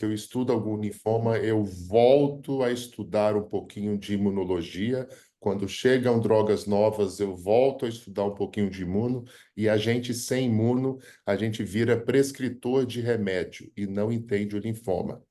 eu estudo algum linfoma, eu volto a estudar um pouquinho de imunologia. Quando chegam drogas novas, eu volto a estudar um pouquinho de imuno, e a gente sem imuno, a gente vira prescritor de remédio e não entende o linfoma.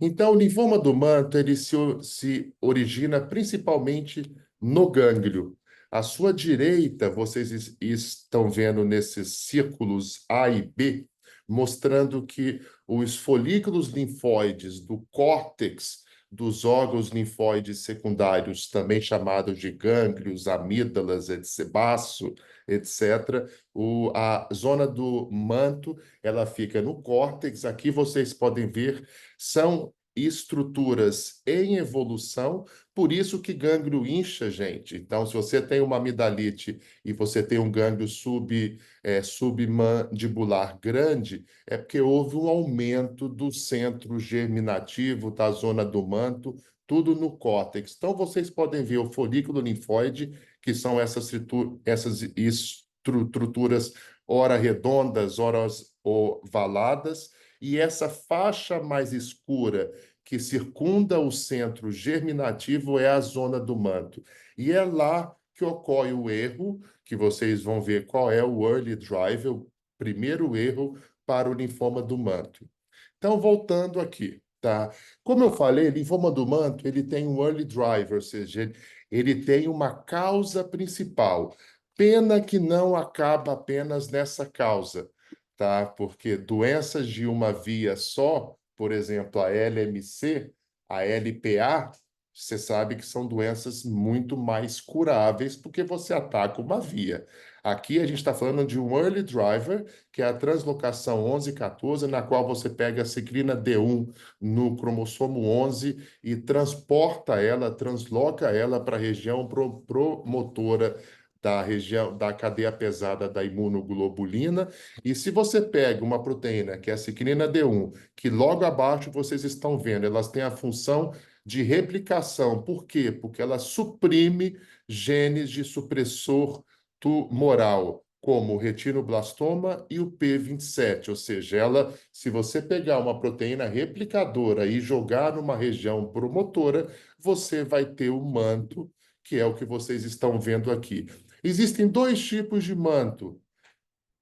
Então, o linfoma do manto, ele se origina principalmente no gânglio. À sua direita, vocês estão vendo nesses círculos A e B, mostrando que os folículos linfóides do córtex dos órgãos linfóides secundários, também chamados de gânglios, amígdalas, baço, etc., a zona do manto, ela fica no córtex. Aqui vocês podem ver, são estruturas em evolução, por isso que gânglio incha, gente. Então, se você tem uma amidalite e você tem um gânglio submandibular grande, é porque houve um aumento do centro germinativo, da zona do manto, tudo no córtex. Então, vocês podem ver o folículo linfóide, que são essas estruturas ora redondas, ora ovaladas, e essa faixa mais escura que circunda o centro germinativo é a zona do manto. E é lá que ocorre o erro, que vocês vão ver qual é o early driver, o primeiro erro para o linfoma do manto. Então, voltando aqui, tá? Como eu falei, linfoma do manto, ele tem um early driver, ou seja, ele tem uma causa principal. Pena que não acaba apenas nessa causa, tá? Porque doenças de uma via só, por exemplo, a LMC, a LPA, você sabe que são doenças muito mais curáveis porque você ataca uma via. Aqui a gente está falando de um early driver, que é a translocação 11-14, na qual você pega a ciclina D1 no cromossomo 11 e transporta ela, transloca ela para a região promotora da região da cadeia pesada da imunoglobulina. E se você pega uma proteína, que é a ciclina D1, que logo abaixo vocês estão vendo, elas têm a função de replicação. Por quê? Porque ela suprime genes de supressor tumoral, como o retinoblastoma e o P27, ou seja, ela, se você pegar uma proteína replicadora e jogar numa região promotora, você vai ter o manto, que é o que vocês estão vendo aqui. Existem dois tipos de manto,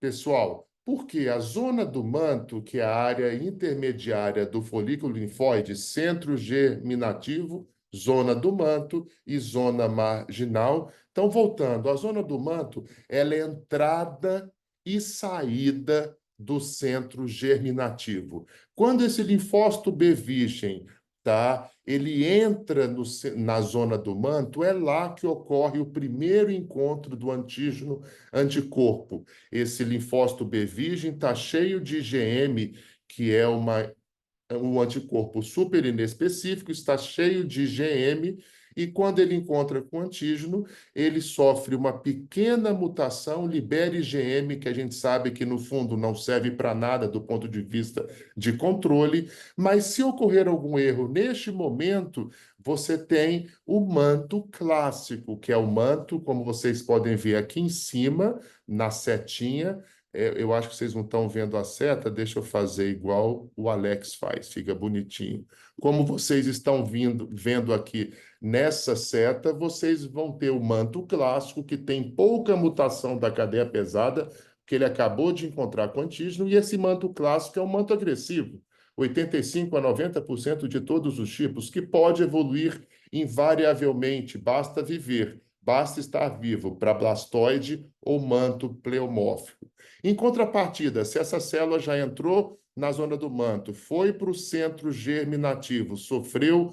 pessoal, porque a zona do manto, que é a área intermediária do folículo linfóide, centro germinativo, zona do manto e zona marginal. Então, voltando, a zona do manto, ela é entrada e saída do centro germinativo. Quando esse linfócito B virgem, tá, ele entra na zona do manto, é lá que ocorre o primeiro encontro do antígeno anticorpo. Esse linfócito B virgem está cheio de IgM, que é um anticorpo super inespecífico, está cheio de IgM, e quando ele encontra com o antígeno, ele sofre uma pequena mutação, libera IgM, que a gente sabe que no fundo não serve para nada do ponto de vista de controle, mas se ocorrer algum erro neste momento, você tem o manto clássico, que é o manto, como vocês podem ver aqui em cima, na setinha. Eu acho que vocês não estão vendo a seta, deixa eu fazer igual o Alex faz, fica bonitinho. Como vocês estão vendo aqui nessa seta, vocês vão ter o manto clássico, que tem pouca mutação da cadeia pesada, que ele acabou de encontrar com antígeno, e esse manto clássico é um manto agressivo, 85 a 90% de todos os tipos, que pode evoluir invariavelmente, basta viver, basta estar vivo, para blastoide ou manto pleomórfico. Em contrapartida, se essa célula já entrou na zona do manto, foi para o centro germinativo, sofreu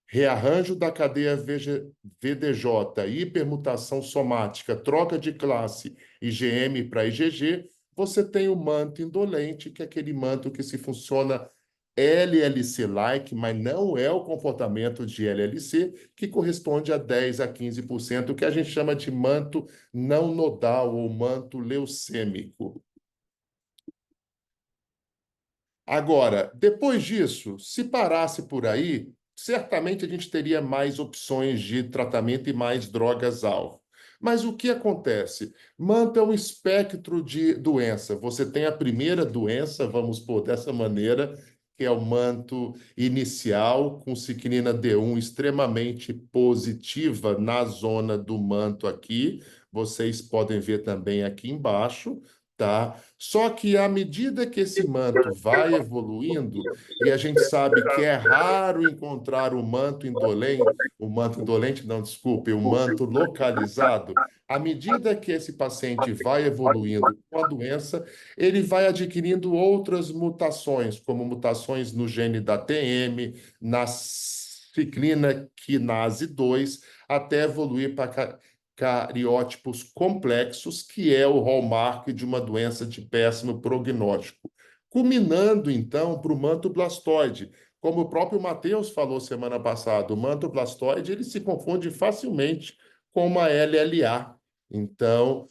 rearranjo da cadeia VDJ, hipermutação somática, troca de classe IgM para IgG, você tem o manto indolente, que é aquele manto que se funciona LLC-like, mas não é o comportamento de LLC, que corresponde a 10 a 15%, que a gente chama de manto não nodal ou manto leucêmico. Agora, depois disso, se parasse por aí, certamente a gente teria mais opções de tratamento e mais drogas-alvo. Mas o que acontece? Manto é um espectro de doença. Você tem a primeira doença, vamos pôr dessa maneira, que é o manto inicial, com ciclina D1 extremamente positiva na zona do manto aqui. Vocês podem ver também aqui embaixo, tá? Só que à medida que esse manto vai evoluindo, e a gente sabe que é raro encontrar o manto indolente, não, desculpe, o manto localizado, à medida que esse paciente vai evoluindo com a doença, ele vai adquirindo outras mutações, como mutações no gene da TM, na ciclina quinase 2, até evoluir para cariótipos complexos, que é o hallmark de uma doença de péssimo prognóstico. Culminando, então, para o manto blastoide. Como o próprio Matheus falou semana passada, o manto blastoide ele se confunde facilmente com uma LLA. Então,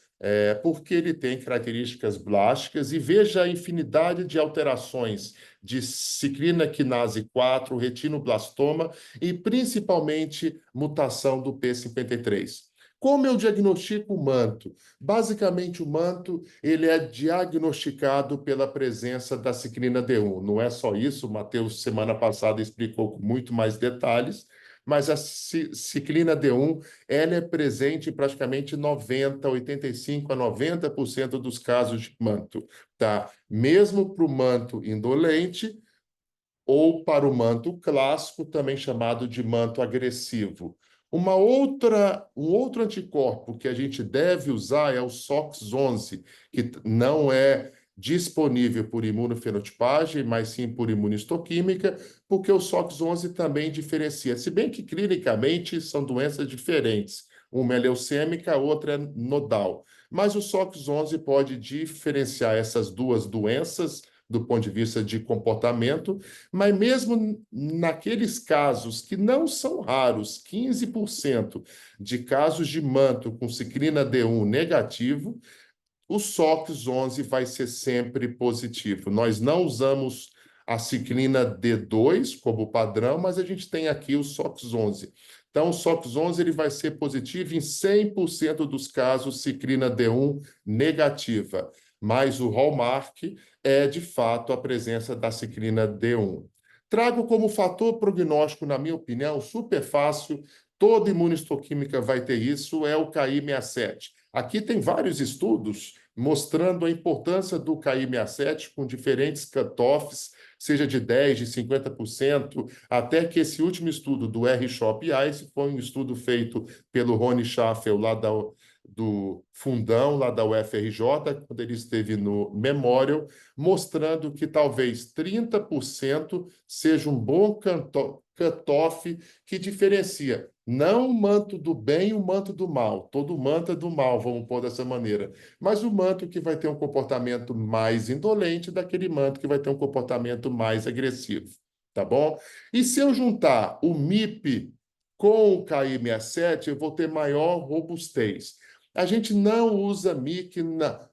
porque ele tem características blásticas, e veja a infinidade de alterações de ciclina quinase 4, retinoblastoma e principalmente mutação do P53. Como eu diagnostico o manto? Basicamente, o manto ele é diagnosticado pela presença da ciclina D1. Não é só isso, o Matheus, semana passada, explicou com muito mais detalhes, mas a ciclina D1 ela é presente em praticamente 85 a 90% dos casos de manto, tá? Mesmo para o manto indolente ou para o manto clássico, também chamado de manto agressivo. Um outro anticorpo que a gente deve usar é o SOX11, que não é disponível por imunofenotipagem, mas sim por imunistoquímica, porque o SOX11 também diferencia, se bem que clinicamente são doenças diferentes. Uma é leucêmica, a outra é nodal. Mas o SOX11 pode diferenciar essas duas doenças do ponto de vista de comportamento, mas mesmo naqueles casos que não são raros, 15% de casos de manto com ciclina D1 negativo, o SOX11 vai ser sempre positivo. Nós não usamos a ciclina D2 como padrão, mas a gente tem aqui o SOX11. Então, o SOX11 ele vai ser positivo em 100% dos casos ciclina D1 negativa, mas o hallmark é, de fato, a presença da ciclina D1. Trago como fator prognóstico, na minha opinião, super fácil, toda imunistoquímica vai ter isso, é o KI67. Aqui tem vários estudos mostrando a importância do KI67 com diferentes cutoffs, seja de 10%, de 50%, até que esse último estudo do R-CHOP-ICE foi um estudo feito pelo Rony Schaffel, lá do Fundão, lá da UFRJ, quando ele esteve no Memorial, mostrando que talvez 30% seja um bom cutoff que diferencia não o manto do bem e o manto do mal. Todo manto é do mal, vamos pôr dessa maneira. Mas o manto que vai ter um comportamento mais indolente daquele manto que vai ter um comportamento mais agressivo. Tá bom? E se eu juntar o MIP com o KI67, eu vou ter maior robustez. A gente não usa MIC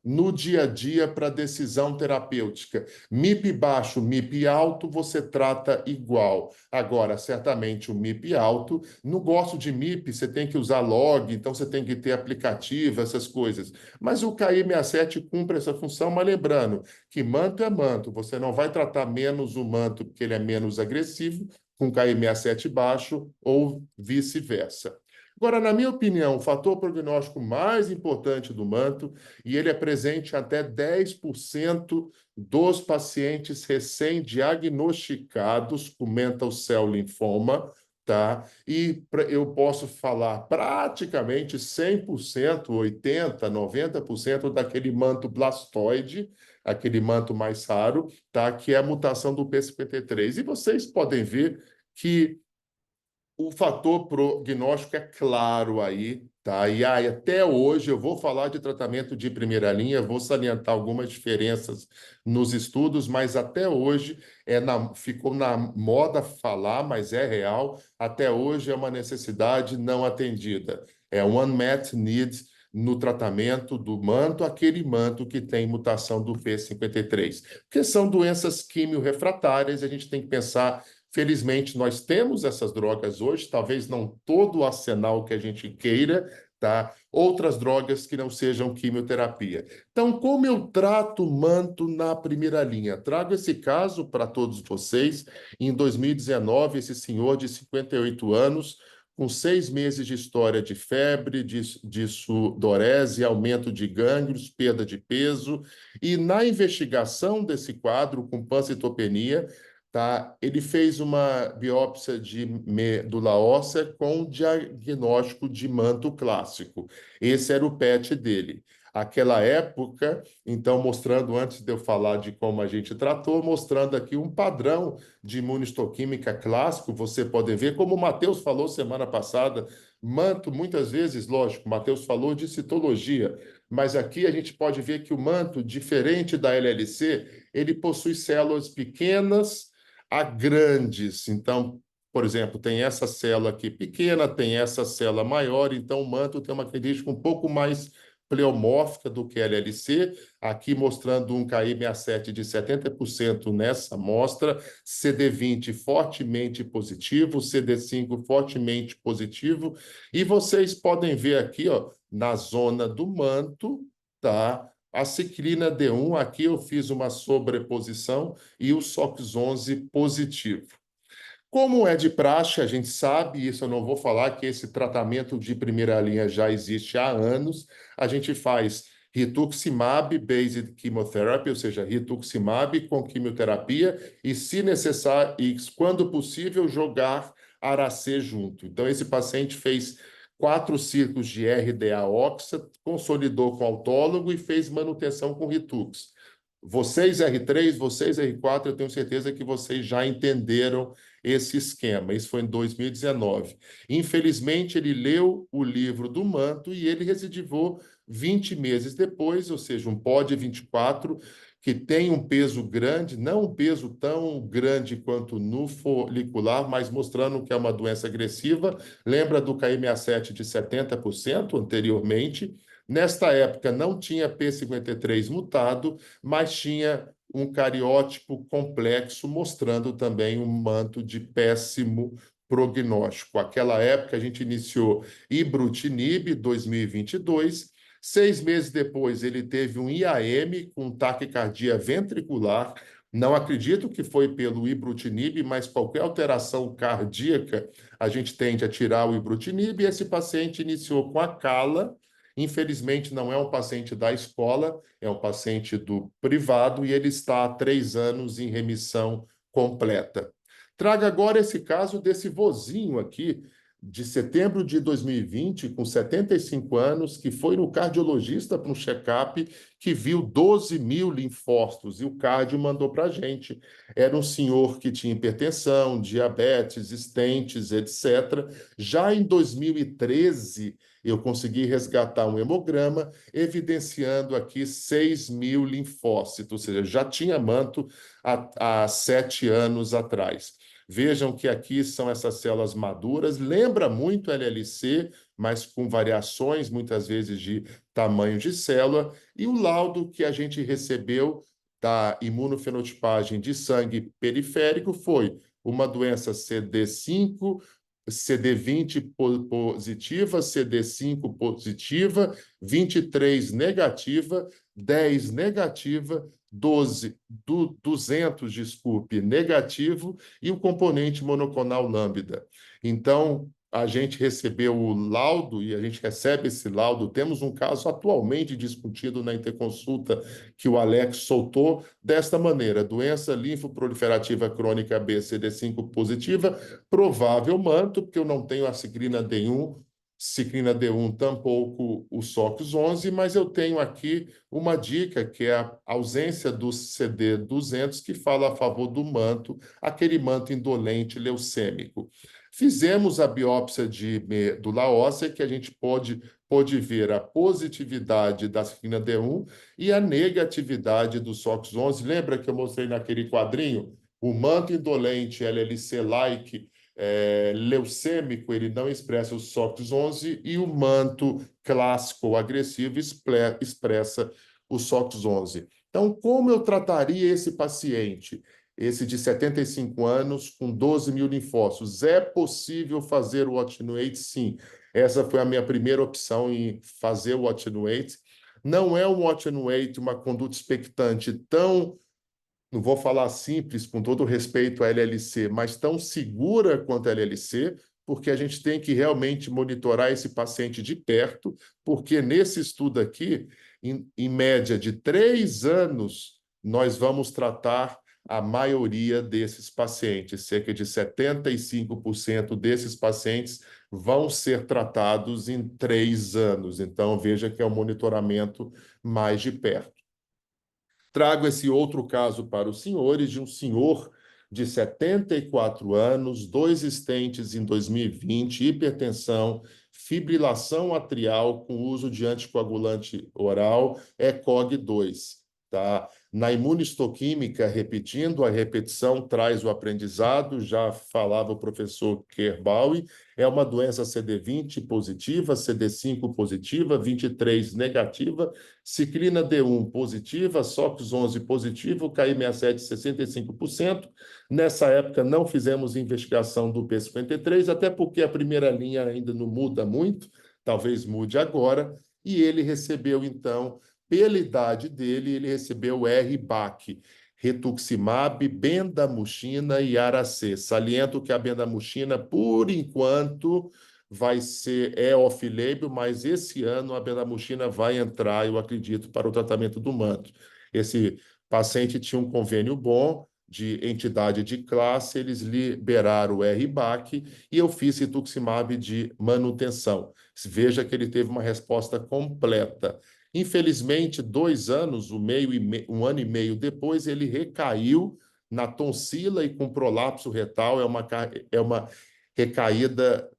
no dia a dia para decisão terapêutica. MIP baixo, MIP alto, você trata igual. Agora, certamente o MIP alto, não gosto de MIP, você tem que usar log, então você tem que ter aplicativo, essas coisas. Mas o KI67 cumpre essa função, mas lembrando que manto é manto, você não vai tratar menos o manto porque ele é menos agressivo, com KI67 baixo ou vice-versa. Agora, na minha opinião, o fator prognóstico mais importante do manto, e ele é presente em até 10% dos pacientes recém-diagnosticados com mantle cell linfoma, tá? E eu posso falar praticamente 100%, 80%, 90% daquele manto blastoide, aquele manto mais raro, tá? Que é a mutação do P53. E vocês podem ver que o fator prognóstico é claro aí, tá? E aí, até hoje, eu vou falar de tratamento de primeira linha, vou salientar algumas diferenças nos estudos, mas até hoje ficou na moda falar, mas é real, até hoje é uma necessidade não atendida. É um unmet need no tratamento do manto, aquele manto que tem mutação do P53, porque são doenças quimio-refratárias, a gente tem que pensar. Felizmente, nós temos essas drogas hoje, talvez não todo o arsenal que a gente queira, tá? Outras drogas que não sejam quimioterapia. Então, como eu trato o manto na primeira linha? Trago esse caso para todos vocês. Em 2019, esse senhor de 58 anos, com 6 meses de história de febre, de sudorese, aumento de gânglios, perda de peso, e na investigação desse quadro com pancitopenia, tá, ele fez uma biópsia de medula óssea com diagnóstico de manto clássico. Esse era o PET dele. Aquela época, então, mostrando, antes de eu falar de como a gente tratou, mostrando aqui um padrão de imunistoquímica clássico, você pode ver, como o Matheus falou semana passada, manto, muitas vezes, lógico, o Matheus falou de citologia, mas aqui a gente pode ver que o manto, diferente da LLC, ele possui células pequenas a grandes. Então, por exemplo, tem essa célula aqui pequena, tem essa célula maior, então o manto tem uma característica um pouco mais pleomórfica do que a LLC, aqui mostrando um KI67 de 70% nessa amostra, CD20 fortemente positivo, CD5 fortemente positivo, e vocês podem ver aqui, ó, na zona do manto, tá? A ciclina D1, aqui eu fiz uma sobreposição, e o SOX11 positivo. Como é de praxe, a gente sabe, isso eu não vou falar, que esse tratamento de primeira linha já existe há anos. A gente faz rituximab-based chemotherapy, ou seja, rituximab com quimioterapia, e, se necessário, e quando possível, jogar Aracê junto. Então, esse paciente fez 4 ciclos de RDA-oxa, consolidou com autólogo e fez manutenção com Ritux. Vocês R3, vocês R4, eu tenho certeza que vocês já entenderam esse esquema. Isso foi em 2019. Infelizmente, ele leu o livro do manto e ele recidivou 20 meses depois, ou seja, um POD 24, que tem um peso grande, não um peso tão grande quanto no folicular, mas mostrando que é uma doença agressiva. Lembra do KI67 de 70% anteriormente? Nesta época não tinha P53 mutado, mas tinha um cariótipo complexo, mostrando também um manto de péssimo prognóstico. Aquela época a gente iniciou ibrutinib 2022. 6 meses depois ele teve um IAM com taquicardia ventricular. Não acredito que foi pelo ibrutinib, mas qualquer alteração cardíaca a gente tende a tirar o ibrutinib, e esse paciente iniciou com a cala. Infelizmente, não é um paciente da escola, é um paciente do privado, e ele está há 3 anos em remissão completa. Traga agora esse caso desse vozinho aqui, de setembro de 2020, com 75 anos, que foi no cardiologista para um check-up, que viu 12 mil linfócitos, e o cardio mandou para a gente. Era um senhor que tinha hipertensão, diabetes, estentes, etc. Já em 2013, eu consegui resgatar um hemograma, evidenciando aqui 6 mil linfócitos, ou seja, já tinha manto há 7 anos atrás. Vejam que aqui são essas células maduras, lembra muito LLC, mas com variações, muitas vezes, de tamanho de célula, e o laudo que a gente recebeu da imunofenotipagem de sangue periférico foi uma doença CD5, CD20 positiva, CD5 positiva, 23 negativa, 10 negativa, 200, desculpe, negativo, e o componente monoclonal lambda. Então, a gente recebeu o laudo e a gente recebe esse laudo. Temos um caso atualmente discutido na interconsulta que o Alex soltou desta maneira: doença linfoproliferativa crônica B, CD5 positiva, provável manto, porque eu não tenho a ciclina D1, tampouco o SOX11, mas eu tenho aqui uma dica, que é a ausência do CD200, que fala a favor do manto, aquele manto indolente leucêmico. Fizemos a biópsia de medula óssea, que a gente pode ver a positividade da ciclina D1 e a negatividade do SOX11. Lembra que eu mostrei naquele quadrinho? O manto indolente LLC-like leucêmico, ele não expressa o SOX11, e o manto clássico ou agressivo expressa o SOX11. Então, como eu trataria esse paciente? esse de 75 anos com 12 mil linfócitos. É possível fazer o attenuate? Sim. Essa foi a minha primeira opção em fazer o attenuate. Não é um attenuate, uma conduta expectante tão, não vou falar simples, com todo respeito à LLC, mas tão segura quanto a LLC, porque a gente tem que realmente monitorar esse paciente de perto, porque nesse estudo aqui, em média de 3 anos, nós vamos tratar a maioria desses pacientes. Cerca de 75% desses pacientes vão ser tratados em 3 anos. Então, veja que é um monitoramento mais de perto. Trago esse outro caso para os senhores, de um senhor de 74 anos, 2 stents em 2020, hipertensão, fibrilação atrial com uso de anticoagulante oral, ECOG-2. Tá? Na imunistoquímica, repetindo, a repetição traz o aprendizado, já falava o professor Kerbaui, é uma doença CD20 positiva, CD5 positiva, 23 negativa, ciclina D1 positiva, SOX11 positivo, KI67 65%. Nessa época não fizemos investigação do P53, até porque a primeira linha ainda não muda muito, talvez mude agora, e ele recebeu então, pela idade dele, ele recebeu RBAC, rituximab, bendamuxina e aracê. Saliento que a bendamuxina, por enquanto, é off-label, mas esse ano a bendamuxina vai entrar, eu acredito, para o tratamento do manto. Esse paciente tinha um convênio bom de entidade de classe, eles liberaram o RBAC e eu fiz rituximab de manutenção. Veja que ele teve uma resposta completa. Infelizmente, 2 anos, um ano e meio depois, ele recaiu na tonsila e com prolapso retal. É uma recaída,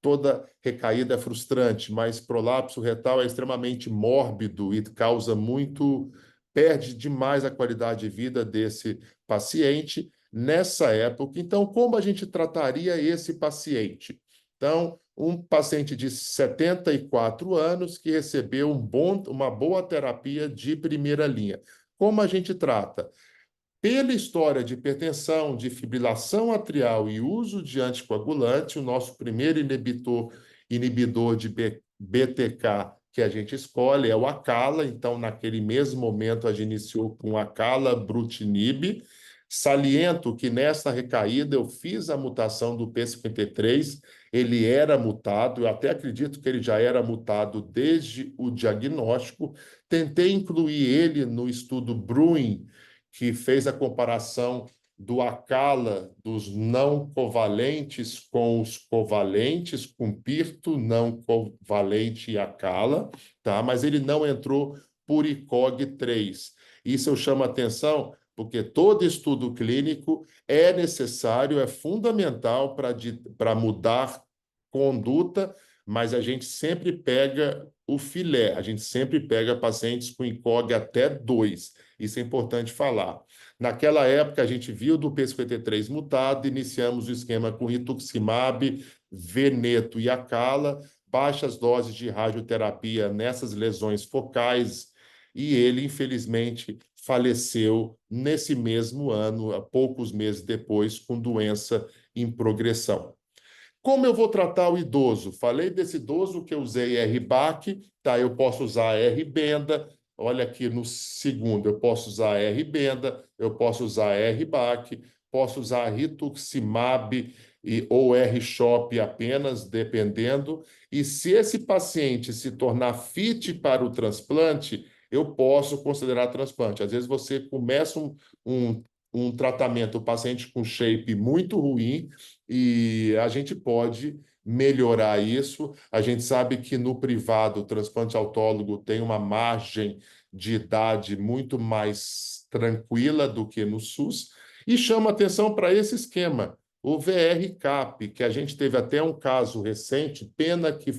toda recaída é frustrante, mas prolapso retal é extremamente mórbido e perde demais a qualidade de vida desse paciente nessa época. Então, como a gente trataria esse paciente? Então, um paciente de 74 anos que recebeu uma boa terapia de primeira linha. Como a gente trata? Pela história de hipertensão, de fibrilação atrial e uso de anticoagulante, o nosso primeiro inibidor de BTK que a gente escolhe é o Acala. Então, naquele mesmo momento, a gente iniciou com acalabrutinib. Saliento que nessa recaída eu fiz a mutação do P53, ele era mutado, eu até acredito que ele já era mutado desde o diagnóstico. Tentei incluir ele no estudo Bruin, que fez a comparação do Acala, dos não covalentes com os covalentes, com pirto, não covalente e Acala, tá? Mas ele não entrou por ICOG-3. Isso eu chamo a atenção porque todo estudo clínico é necessário, é fundamental para mudar conduta, mas a gente sempre pega o filé, a gente sempre pega pacientes com ICOG até 2. Isso é importante falar. Naquela época, a gente viu do P53 mutado, iniciamos o esquema com rituximab, veneto e acala, baixas doses de radioterapia nessas lesões focais, e ele, infelizmente, faleceu nesse mesmo ano, há poucos meses depois, com doença em progressão. Como eu vou tratar o idoso? Falei desse idoso que eu usei RBAC, tá? Eu posso usar R-Benda. Olha aqui no segundo, eu posso usar R-Benda, eu posso usar RBAC, posso usar rituximab ou R-CHOP apenas, dependendo. E se esse paciente se tornar fit para o transplante, eu posso considerar transplante. Às vezes você começa um tratamento, o paciente com shape muito ruim, e a gente pode melhorar isso. A gente sabe que no privado o transplante autólogo tem uma margem de idade muito mais tranquila do que no SUS, e chama atenção para esse esquema, o VR-CAP, que a gente teve até um caso recente, pena que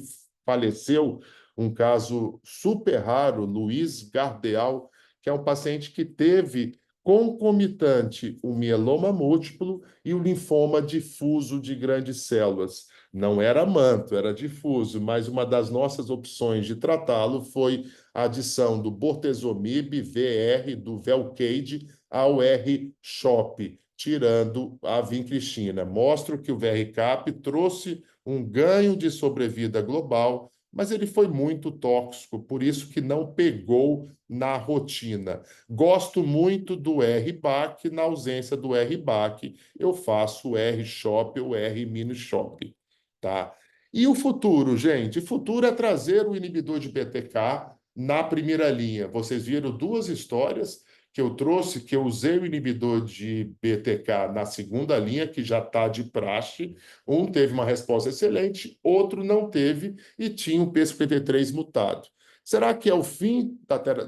faleceu, um caso super raro, Luiz Gardeal, que é um paciente que teve concomitante o mieloma múltiplo e o linfoma difuso de grandes células. Não era manto, era difuso, mas uma das nossas opções de tratá-lo foi a adição do bortezomib VR, do Velcade, ao R-CHOP. tirando a vincristina. Mostro que o VRCAP trouxe um ganho de sobrevida global, mas ele foi muito tóxico, por isso que não pegou na rotina. Gosto muito do RBAC, na ausência do RBAC, eu faço o R-Shop ou R-Mini-Shop, tá? E o futuro, gente? O futuro é trazer o inibidor de BTK na primeira linha. Vocês viram duas histórias que eu trouxe, que eu usei o inibidor de BTK na segunda linha, que já está de praxe. Um teve uma resposta excelente, outro não teve e tinha o P53 mutado. Será que é o fim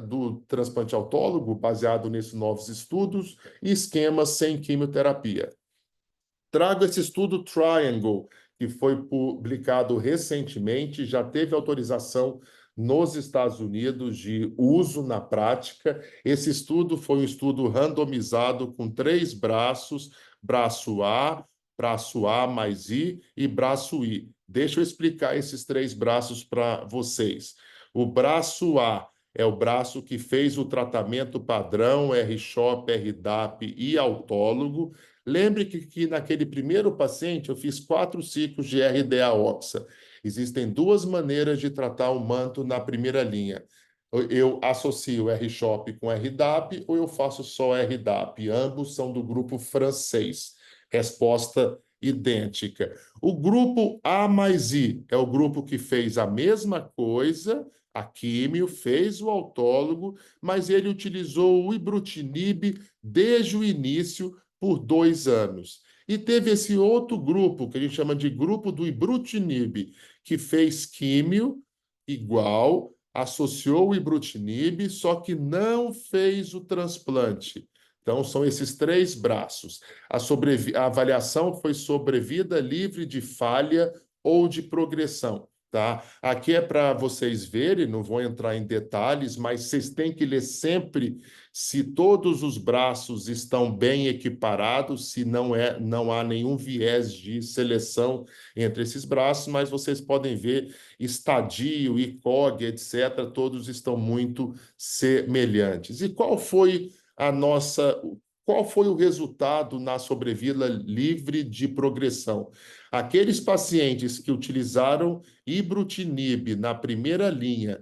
do transplante autólogo, baseado nesses novos estudos e esquemas sem quimioterapia? Trago esse estudo Triangle, que foi publicado recentemente, já teve autorização nos Estados Unidos de uso na prática. Esse estudo foi um estudo randomizado com 3 braços, braço A mais I e braço I. Deixa eu explicar esses 3 braços para vocês. O braço A é o braço que fez o tratamento padrão R-CHOP, R-DAP e autólogo. Lembre que naquele primeiro paciente eu fiz 4 ciclos de RDA-OXA. Existem 2 maneiras de tratar o manto na primeira linha. Eu associo R-CHOP com R-DAP ou eu faço só R-DAP. Ambos são do grupo francês. Resposta idêntica. O grupo A mais I é o grupo que fez a mesma coisa, a químio, fez o autólogo, mas ele utilizou o ibrutinib desde o início por 2 anos. E teve esse outro grupo, que a gente chama de grupo do ibrutinib, que fez químio igual, associou o ibrutinib, só que não fez o transplante. Então, são esses 3 braços. A avaliação foi sobrevida livre de falha ou de progressão. Tá? Aqui é para vocês verem, não vou entrar em detalhes, mas vocês têm que ler sempre se todos os braços estão bem equiparados, se não há nenhum viés de seleção entre esses braços, mas vocês podem ver estadio, ICOG, etc., todos estão muito semelhantes. E qual foi o resultado na sobrevida livre de progressão? Aqueles pacientes que utilizaram ibrutinib na primeira linha,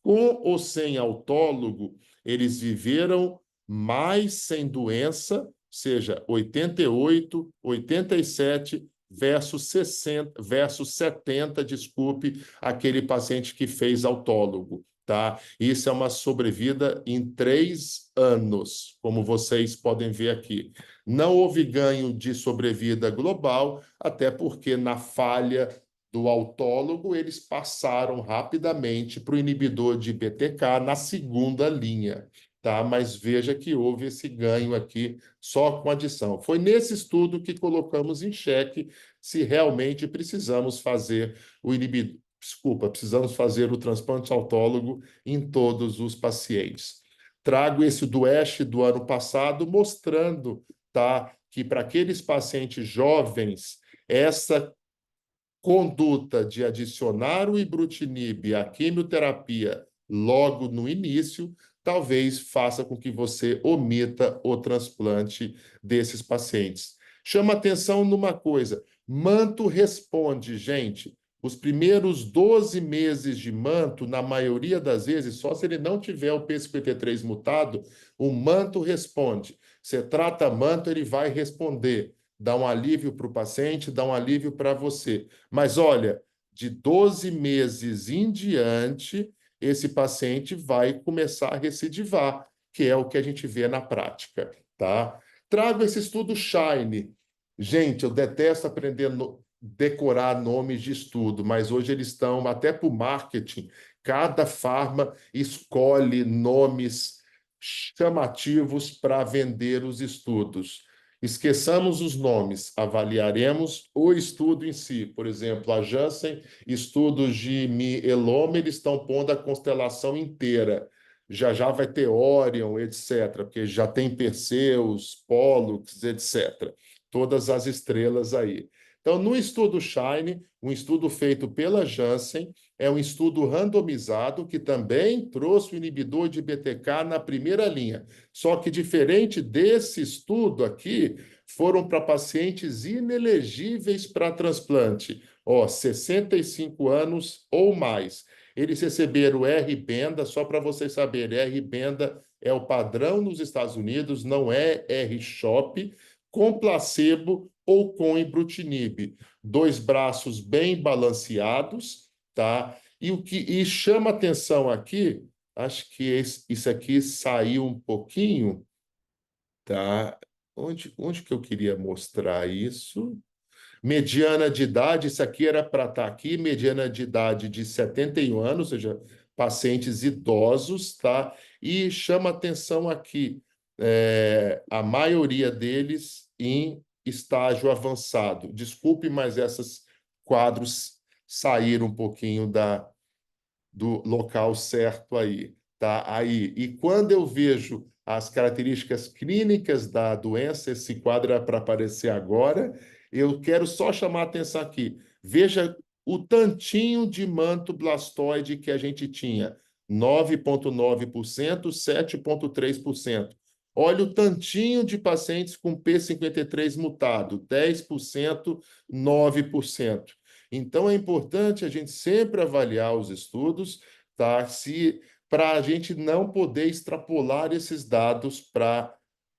com ou sem autólogo, eles viveram mais sem doença, seja 88, 87 versus 60, versus 70, desculpe, aquele paciente que fez autólogo. Tá? Isso é uma sobrevida em 3 anos, como vocês podem ver aqui. Não houve ganho de sobrevida global, até porque na falha do autólogo, eles passaram rapidamente para o inibidor de BTK na segunda linha, tá? Mas veja que houve esse ganho aqui só com adição. Foi nesse estudo que colocamos em xeque se realmente precisamos fazer o inibidor, precisamos fazer o transplante autólogo em todos os pacientes. Trago esse do ASH do ano passado, mostrando, tá, que para aqueles pacientes jovens, essa conduta de adicionar o ibrutinib à quimioterapia logo no início, talvez faça com que você omita o transplante desses pacientes. Chama atenção numa coisa, manto responde, gente. Os primeiros 12 meses de manto, na maioria das vezes, só se ele não tiver o P53 mutado, o manto responde. Você trata manto, ele vai responder. Dá um alívio para o paciente, dá um alívio para você. Mas olha, de 12 meses em diante, esse paciente vai começar a recidivar, que é o que a gente vê na prática, tá? Trago esse estudo Shine. Gente, eu detesto aprender decorar nomes de estudo, mas hoje eles estão até para o marketing. Cada farma escolhe nomes chamativos para vender os estudos. Esqueçamos os nomes, avaliaremos o estudo em si. Por exemplo, a Janssen, estudos de mieloma, eles estão pondo a constelação inteira. Já já vai ter Orion, etc., porque já tem Perseus, Pollux, etc. Todas as estrelas aí. Então, no estudo SHINE, um estudo feito pela Janssen, é um estudo randomizado que também trouxe o inibidor de BTK na primeira linha. Só que, diferente desse estudo aqui, foram para pacientes inelegíveis para transplante, 65 anos ou mais. Eles receberam R-Benda, só para vocês saberem, R-Benda é o padrão nos Estados Unidos, não é R-CHOP, com placebo ou com ibrutinib. Dois braços bem balanceados, tá? E o que chama atenção aqui, acho que isso aqui saiu um pouquinho, tá? Onde que eu queria mostrar isso? Mediana de idade, isso aqui era para estar aqui, mediana de idade de 71 anos, ou seja, pacientes idosos, tá? E chama atenção aqui, a maioria deles em estágio avançado. Desculpe, mas esses quadros saíram um pouquinho do local certo aí, tá? Aí, e quando eu vejo as características clínicas da doença, esse quadro é para aparecer agora, eu quero só chamar a atenção aqui. Veja o tantinho de manto blastoide que a gente tinha, 9,9%, 7,3%. Olha o tantinho de pacientes com P53 mutado, 10%, 9%. Então, é importante a gente sempre avaliar os estudos, tá? Para a gente não poder extrapolar esses dados para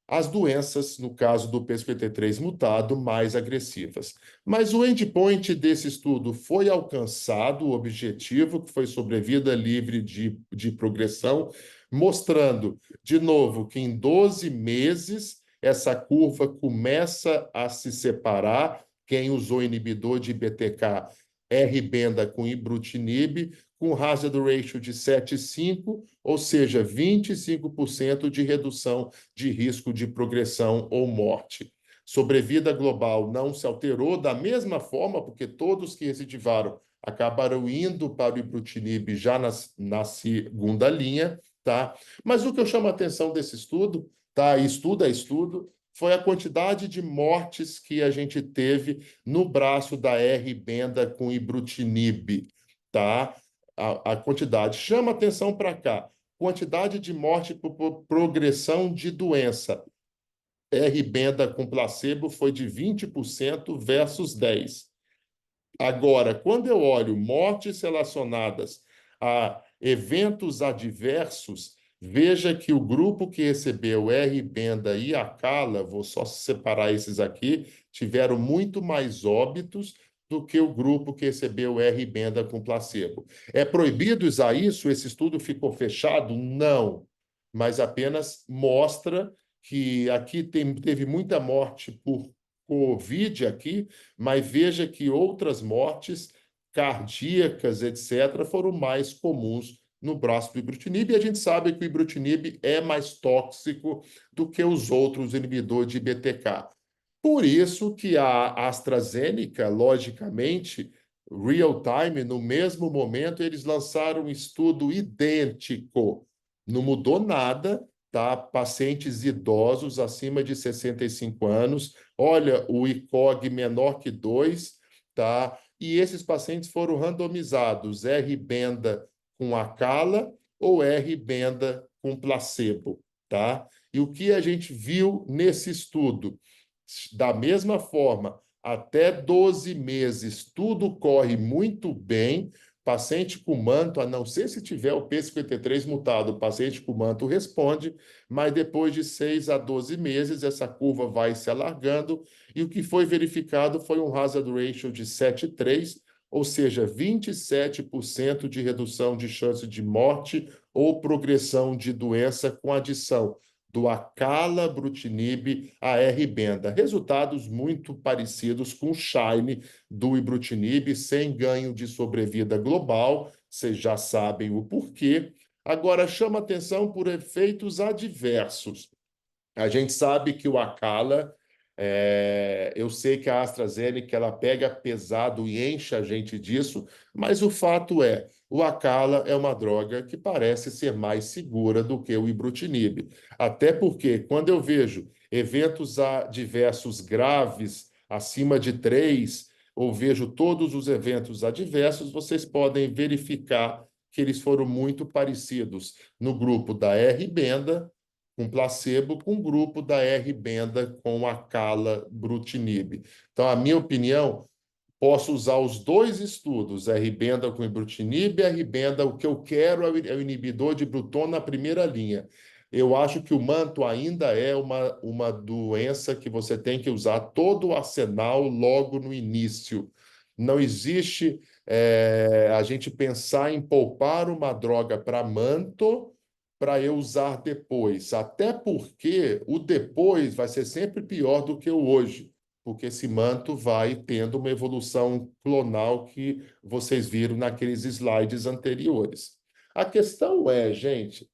as doenças, no caso do PSPT3 mutado, mais agressivas. Mas o endpoint desse estudo foi alcançado, o objetivo, que foi sobrevida livre de progressão, mostrando, de novo, que em 12 meses essa curva começa a se separar. Quem usou inibidor de BTK R-Benda com ibrutinib, com hazard ratio de 7,5, ou seja, 25% de redução de risco de progressão ou morte. Sobrevida global não se alterou da mesma forma, porque todos que recidivaram acabaram indo para o ibrutinib já na segunda linha, tá? Mas o que eu chamo a atenção desse estudo, tá? Estudo a estudo, foi a quantidade de mortes que a gente teve no braço da R-Benda com ibrutinib, tá? A quantidade. Chama atenção para cá. Quantidade de morte por progressão de doença. R-Benda com placebo foi de 20% versus 10%. Agora, quando eu olho mortes relacionadas a eventos adversos, veja que o grupo que recebeu R-Benda e Acala, vou só separar esses aqui, tiveram muito mais óbitos do que o grupo que recebeu R-Benda com placebo. É proibido usar isso? Esse estudo ficou fechado? Não, mas apenas mostra que aqui teve muita morte por Covid aqui, mas veja que outras mortes cardíacas, etc., foram mais comuns no braço do ibrutinib, e a gente sabe que o ibrutinib é mais tóxico do que os outros inibidores de BTK. Por isso que a AstraZeneca, logicamente, real time, no mesmo momento, eles lançaram um estudo idêntico. Não mudou nada, tá? Pacientes idosos acima de 65 anos, olha, o ICOG menor que 2, tá? E esses pacientes foram randomizados, R-Benda com Acala ou R-Benda com placebo, tá? E o que a gente viu nesse estudo? Da mesma forma, até 12 meses, tudo corre muito bem. Paciente com manto, a não ser se tiver o P53 mutado, o paciente com manto responde, mas depois de 6 a 12 meses, essa curva vai se alargando, e o que foi verificado foi um hazard ratio de 7,3, ou seja, 27% de redução de chance de morte ou progressão de doença com adição do acalabrutinib a R-Benda. Resultados muito parecidos com o SHINE do ibrutinib, sem ganho de sobrevida global, vocês já sabem o porquê. Agora, chama atenção por efeitos adversos. A gente sabe que o Acala, eu sei que a AstraZeneca ela pega pesado e enche a gente disso, mas o fato é, o Acala é uma droga que parece ser mais segura do que o ibrutinib. Até porque, quando eu vejo eventos adversos graves, acima de 3, ou vejo todos os eventos adversos, vocês podem verificar que eles foram muito parecidos no grupo da R-Benda com placebo, com o grupo da R-Benda com a acalabrutinib. Então, a minha opinião, posso usar os dois estudos, R-Benda com ibrutinib e R-Benda, o que eu quero é o inibidor de Bruton na primeira linha. Eu acho que o manto ainda é uma doença que você tem que usar todo o arsenal logo no início. Não existe a gente pensar em poupar uma droga para manto para eu usar depois. Até porque o depois vai ser sempre pior do que o hoje, porque esse manto vai tendo uma evolução clonal que vocês viram naqueles slides anteriores. A questão é, gente,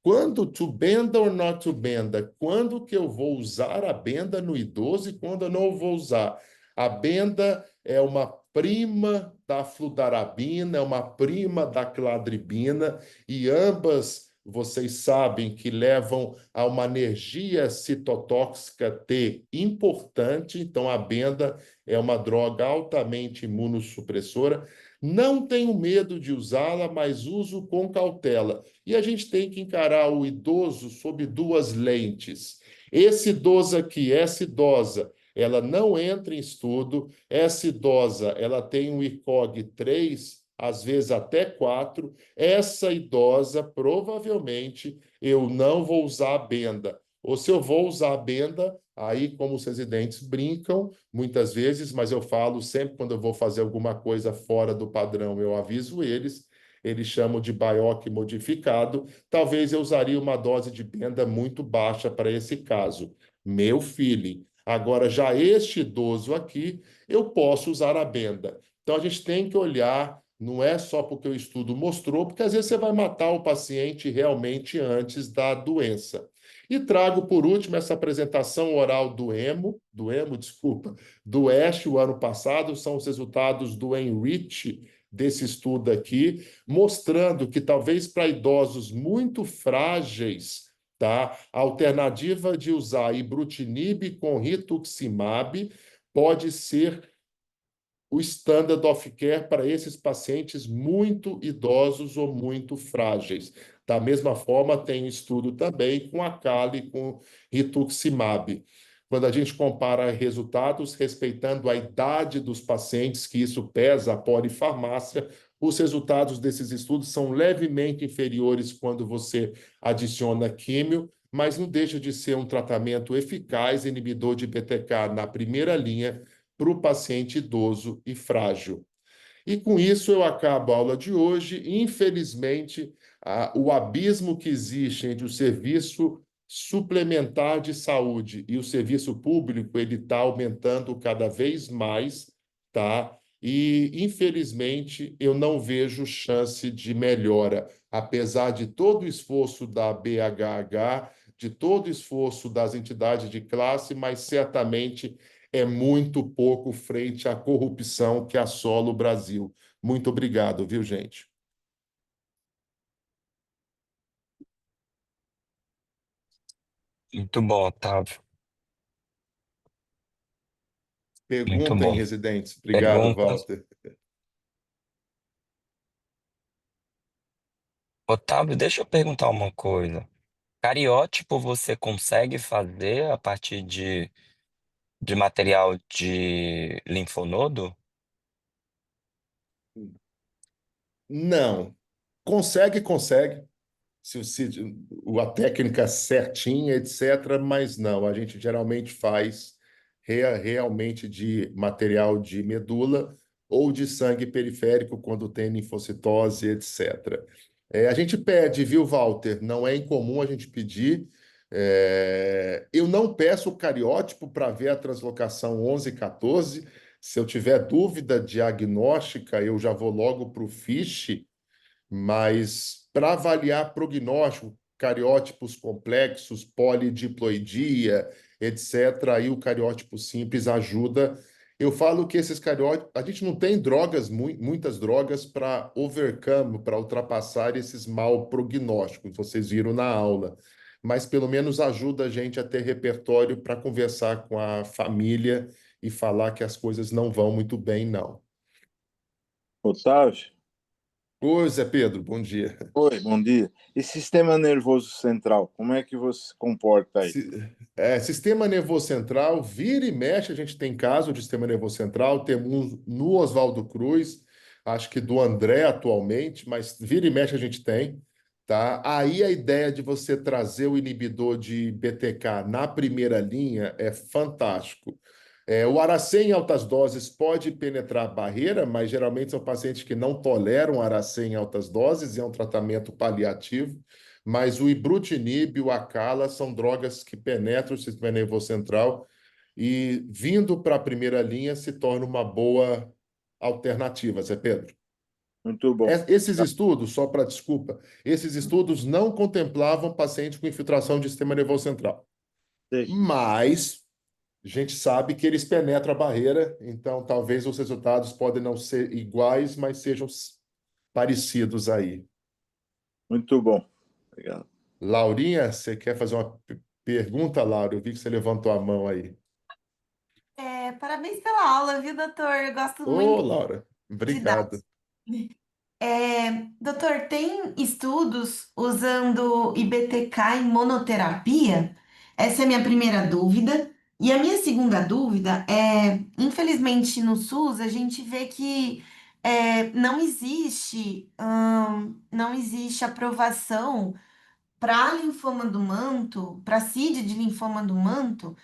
quando to benda or not to benda? Quando que eu vou usar a benda no idoso e quando eu não vou usar? A benda é uma prima da fludarabina, é uma prima da cladribina, e ambas vocês sabem que levam a uma energia citotóxica T importante, então a benda é uma droga altamente imunossupressora. Não tenho medo de usá-la, mas uso com cautela. E a gente tem que encarar o idoso sob duas lentes. Esse idoso aqui, essa idosa, ela não entra em estudo, essa idosa, ela tem um ICOG 3, às vezes até 4. Essa idosa, provavelmente, eu não vou usar a benda. Ou se eu vou usar a benda, aí, como os residentes brincam, muitas vezes, mas eu falo sempre quando eu vou fazer alguma coisa fora do padrão, eu aviso eles chamam de BIOC modificado, talvez eu usaria uma dose de benda muito baixa para esse caso. Meu feeling. Agora, já este idoso aqui, eu posso usar a benda. Então, a gente tem que olhar, não é só porque o estudo mostrou, porque às vezes você vai matar o paciente realmente antes da doença. E trago, por último, essa apresentação oral desculpa, do ASH, o ano passado, são os resultados do ENRICH, desse estudo aqui, mostrando que talvez para idosos muito frágeis, tá, a alternativa de usar ibrutinib com rituximab pode ser o standard of care para esses pacientes muito idosos ou muito frágeis. Da mesma forma, tem estudo também com a Kali, com rituximab. Quando a gente compara resultados respeitando a idade dos pacientes, que isso pesa a polifarmácia, os resultados desses estudos são levemente inferiores quando você adiciona químio, mas não deixa de ser um tratamento eficaz, inibidor de BTK na primeira linha, para o paciente idoso e frágil. E com isso eu acabo a aula de hoje. Infelizmente, o abismo que existe entre o serviço suplementar de saúde e o serviço público, ele está aumentando cada vez mais, tá? E, infelizmente, eu não vejo chance de melhora, apesar de todo o esforço da BHH, de todo o esforço das entidades de classe, mas certamente é muito pouco frente à corrupção que assola o Brasil. Muito obrigado, viu, gente? Muito bom, Otávio. Muito Perguntem, bom. residentes. Obrigado, Perguntas. Walter. Otávio, deixa eu perguntar uma coisa. Cariótipo você consegue fazer a partir de material de linfonodo? Não. Consegue, consegue. Se a técnica certinha, etc., mas não. A gente geralmente faz realmente de material de medula ou de sangue periférico quando tem linfocitose, etc. A gente pede, viu, Walter? Não é incomum a gente pedir. Eu não peço o cariótipo para ver a translocação 11 e 14. Se eu tiver dúvida diagnóstica, eu já vou logo para o FISH, mas para avaliar prognóstico, cariótipos complexos, polidiploidia, etc., aí o cariótipo simples ajuda. Eu falo que esses cariótipos, a gente não tem drogas, muitas drogas para overcome, para ultrapassar esses mal prognósticos, vocês viram na aula, mas pelo menos ajuda a gente a ter repertório para conversar com a família e falar que as coisas não vão muito bem, não. Otávio? Oi, Zé Pedro, bom dia. Oi, bom dia. E sistema nervoso central, como é que você se comporta aí? Si- Sistema nervoso central, vira e mexe, a gente tem caso de sistema nervoso central, temos um no Oswaldo Cruz, acho que do André atualmente, mas vira e mexe a gente tem, tá? Aí a ideia de você trazer o inibidor de BTK na primeira linha é fantástico. O Aracê em altas doses pode penetrar a barreira, mas geralmente são pacientes que não toleram Aracê em altas doses e é um tratamento paliativo. Mas o ibrutinib e o Acala são drogas que penetram o sistema nervoso central e, vindo para a primeira linha, se torna uma boa alternativa, Zé Pedro. Muito bom. Esses estudos, só para desculpa, esses estudos não contemplavam pacientes com infiltração de sistema nervoso central. Sei. Mas a gente sabe que eles penetram a barreira, então talvez os resultados podem não ser iguais, mas sejam parecidos aí. Muito bom. Obrigado. Laurinha, você quer fazer uma pergunta, Laura? Eu vi que você levantou a mão aí. Parabéns pela aula, viu, doutor? Eu gosto Ô, muito Laura, de didática. obrigado. Doutor, tem estudos usando IBTK em monoterapia? Essa é a minha primeira dúvida. E a minha segunda dúvida é, infelizmente no SUS a gente vê que não existe aprovação para linfoma do manto, para CID de linfoma do manto,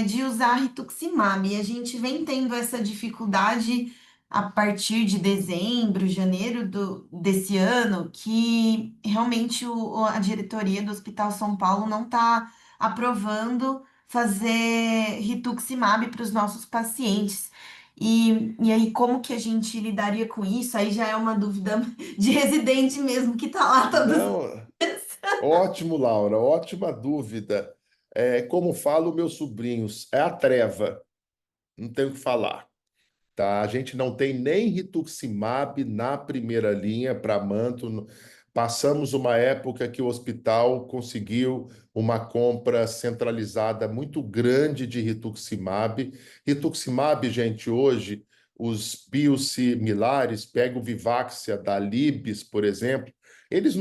de usar rituximab. E a gente vem tendo essa dificuldade a partir de dezembro, janeiro desse ano, que realmente a diretoria do Hospital São Paulo não está aprovando fazer rituximab para os nossos pacientes. E aí, como que a gente lidaria com isso? Aí já é uma dúvida de residente mesmo que está lá todos os Não, dias. ótimo, Laura, ótima dúvida. Como falo, meus sobrinhos, é a treva, não tenho o que falar. Tá? A gente não tem nem rituximab na primeira linha para manto. Passamos uma época que o hospital conseguiu uma compra centralizada muito grande de rituximab. Rituximab, gente, hoje, os biosimilares, pega o Vivaxia da Libs, por exemplo, eles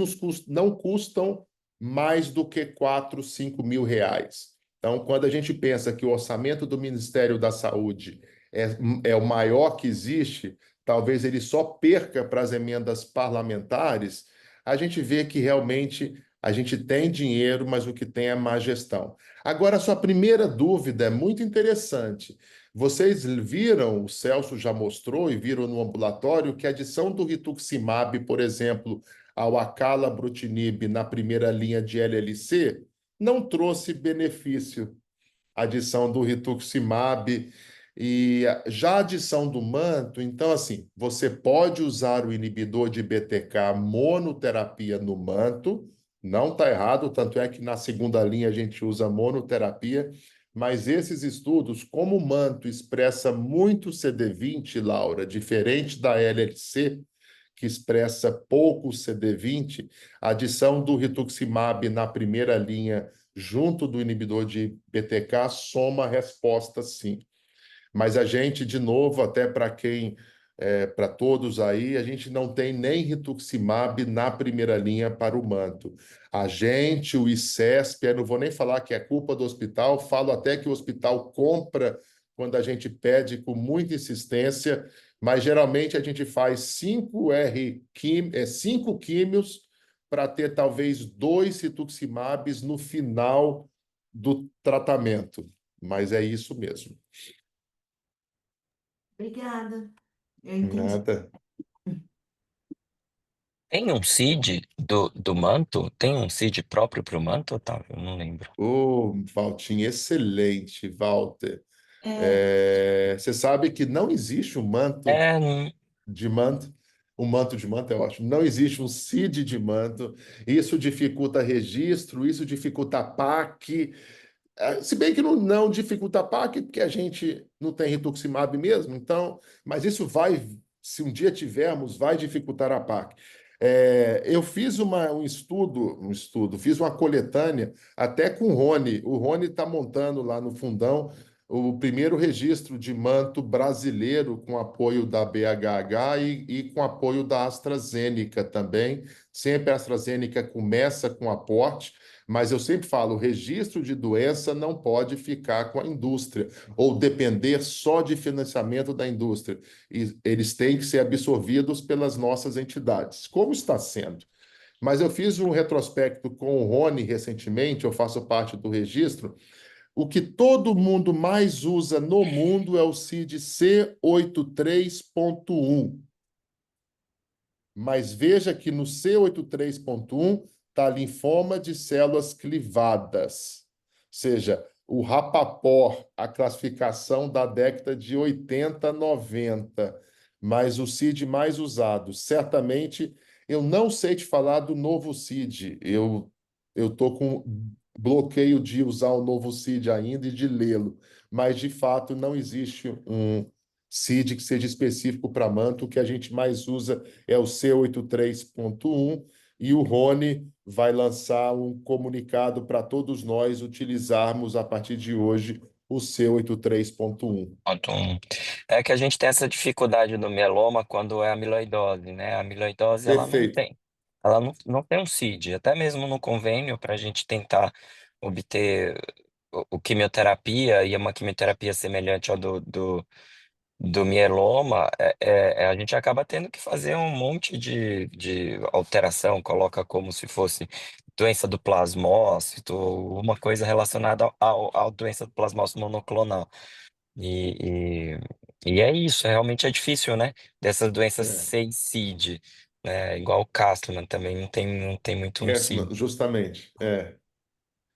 não custam mais do que 4, 5 mil reais. Então, quando a gente pensa que o orçamento do Ministério da Saúde é, é o maior que existe, talvez ele só perca para as emendas parlamentares, a gente vê que realmente a gente tem dinheiro, mas o que tem é má gestão. Agora, a sua primeira dúvida é muito interessante. Vocês viram, o Celso já mostrou e viram no ambulatório que a adição do rituximab, por exemplo, ao acalabrutinib na primeira linha de LLC, não trouxe benefício. A adição do rituximab e já a adição do manto, então, assim, você pode usar o inibidor de BTK monoterapia no manto, não está errado, tanto é que na segunda linha a gente usa monoterapia, mas esses estudos, como o manto expressa muito CD20, Laura, diferente da LLC, que expressa pouco CD20, a adição do rituximab na primeira linha junto do inibidor de BTK soma a resposta, sim. Mas a gente, de novo, até para para todos aí, a gente não tem nem rituximab na primeira linha para o manto. A gente, o ICESP, eu não vou nem falar que é culpa do hospital, falo até que o hospital compra quando a gente pede com muita insistência, mas geralmente a gente faz 5 químios para ter talvez 2 rituximabs no final do tratamento. Mas é isso mesmo. Obrigada. Eu entendi. Nada. Tem um seed do manto? Tem um seed próprio para o manto, Otávio? Eu não lembro. Ô, Valtinho, excelente, Walter. É, Você sabe que não existe um manto É, de manto, um manto de manto é ótimo, não existe um CID de manto, isso dificulta registro, isso dificulta PAC, se bem que não dificulta PAC, porque a gente não tem rituximab mesmo, então, mas isso vai, se um dia tivermos, vai dificultar a PAC. Eu fiz fiz uma coletânea até com o Rony está montando lá no fundão o primeiro registro de manto brasileiro com apoio da BHH e com apoio da AstraZeneca também. Sempre a AstraZeneca começa com aporte, mas eu sempre falo, o registro de doença não pode ficar com a indústria ou depender só de financiamento da indústria. E eles têm que ser absorvidos pelas nossas entidades, como está sendo. Mas eu fiz um retrospecto com o Rony recentemente, eu faço parte do registro. O que todo mundo mais usa no mundo é o CID C83.1. Mas veja que no C83.1 está linfoma de células clivadas. Ou seja, o Rapaport, a classificação da década de 80, 90. Mas o CID mais usado. Certamente, eu não sei te falar do novo CID. Eu estou com bloqueio de usar o novo CID ainda e de lê-lo. Mas, de fato, não existe um CID que seja específico para manto. O que a gente mais usa é o C83.1 e o Rony vai lançar um comunicado para todos nós utilizarmos a partir de hoje o C83.1. Ponto um. É que a gente tem essa dificuldade no mieloma quando é amiloidose, né? A amiloidose, Perfeito. ela não tem um CID, até mesmo no convênio, para a gente tentar obter o quimioterapia e uma quimioterapia semelhante ao do mieloma, a gente acaba tendo que fazer um monte de alteração, coloca como se fosse doença do plasmócito, uma coisa relacionada ao doença do plasmócito monoclonal. E, e é isso, realmente é difícil, né? Dessas doenças É. sem CID, né? Igual o Castleman também não tem muito um CID. Justamente.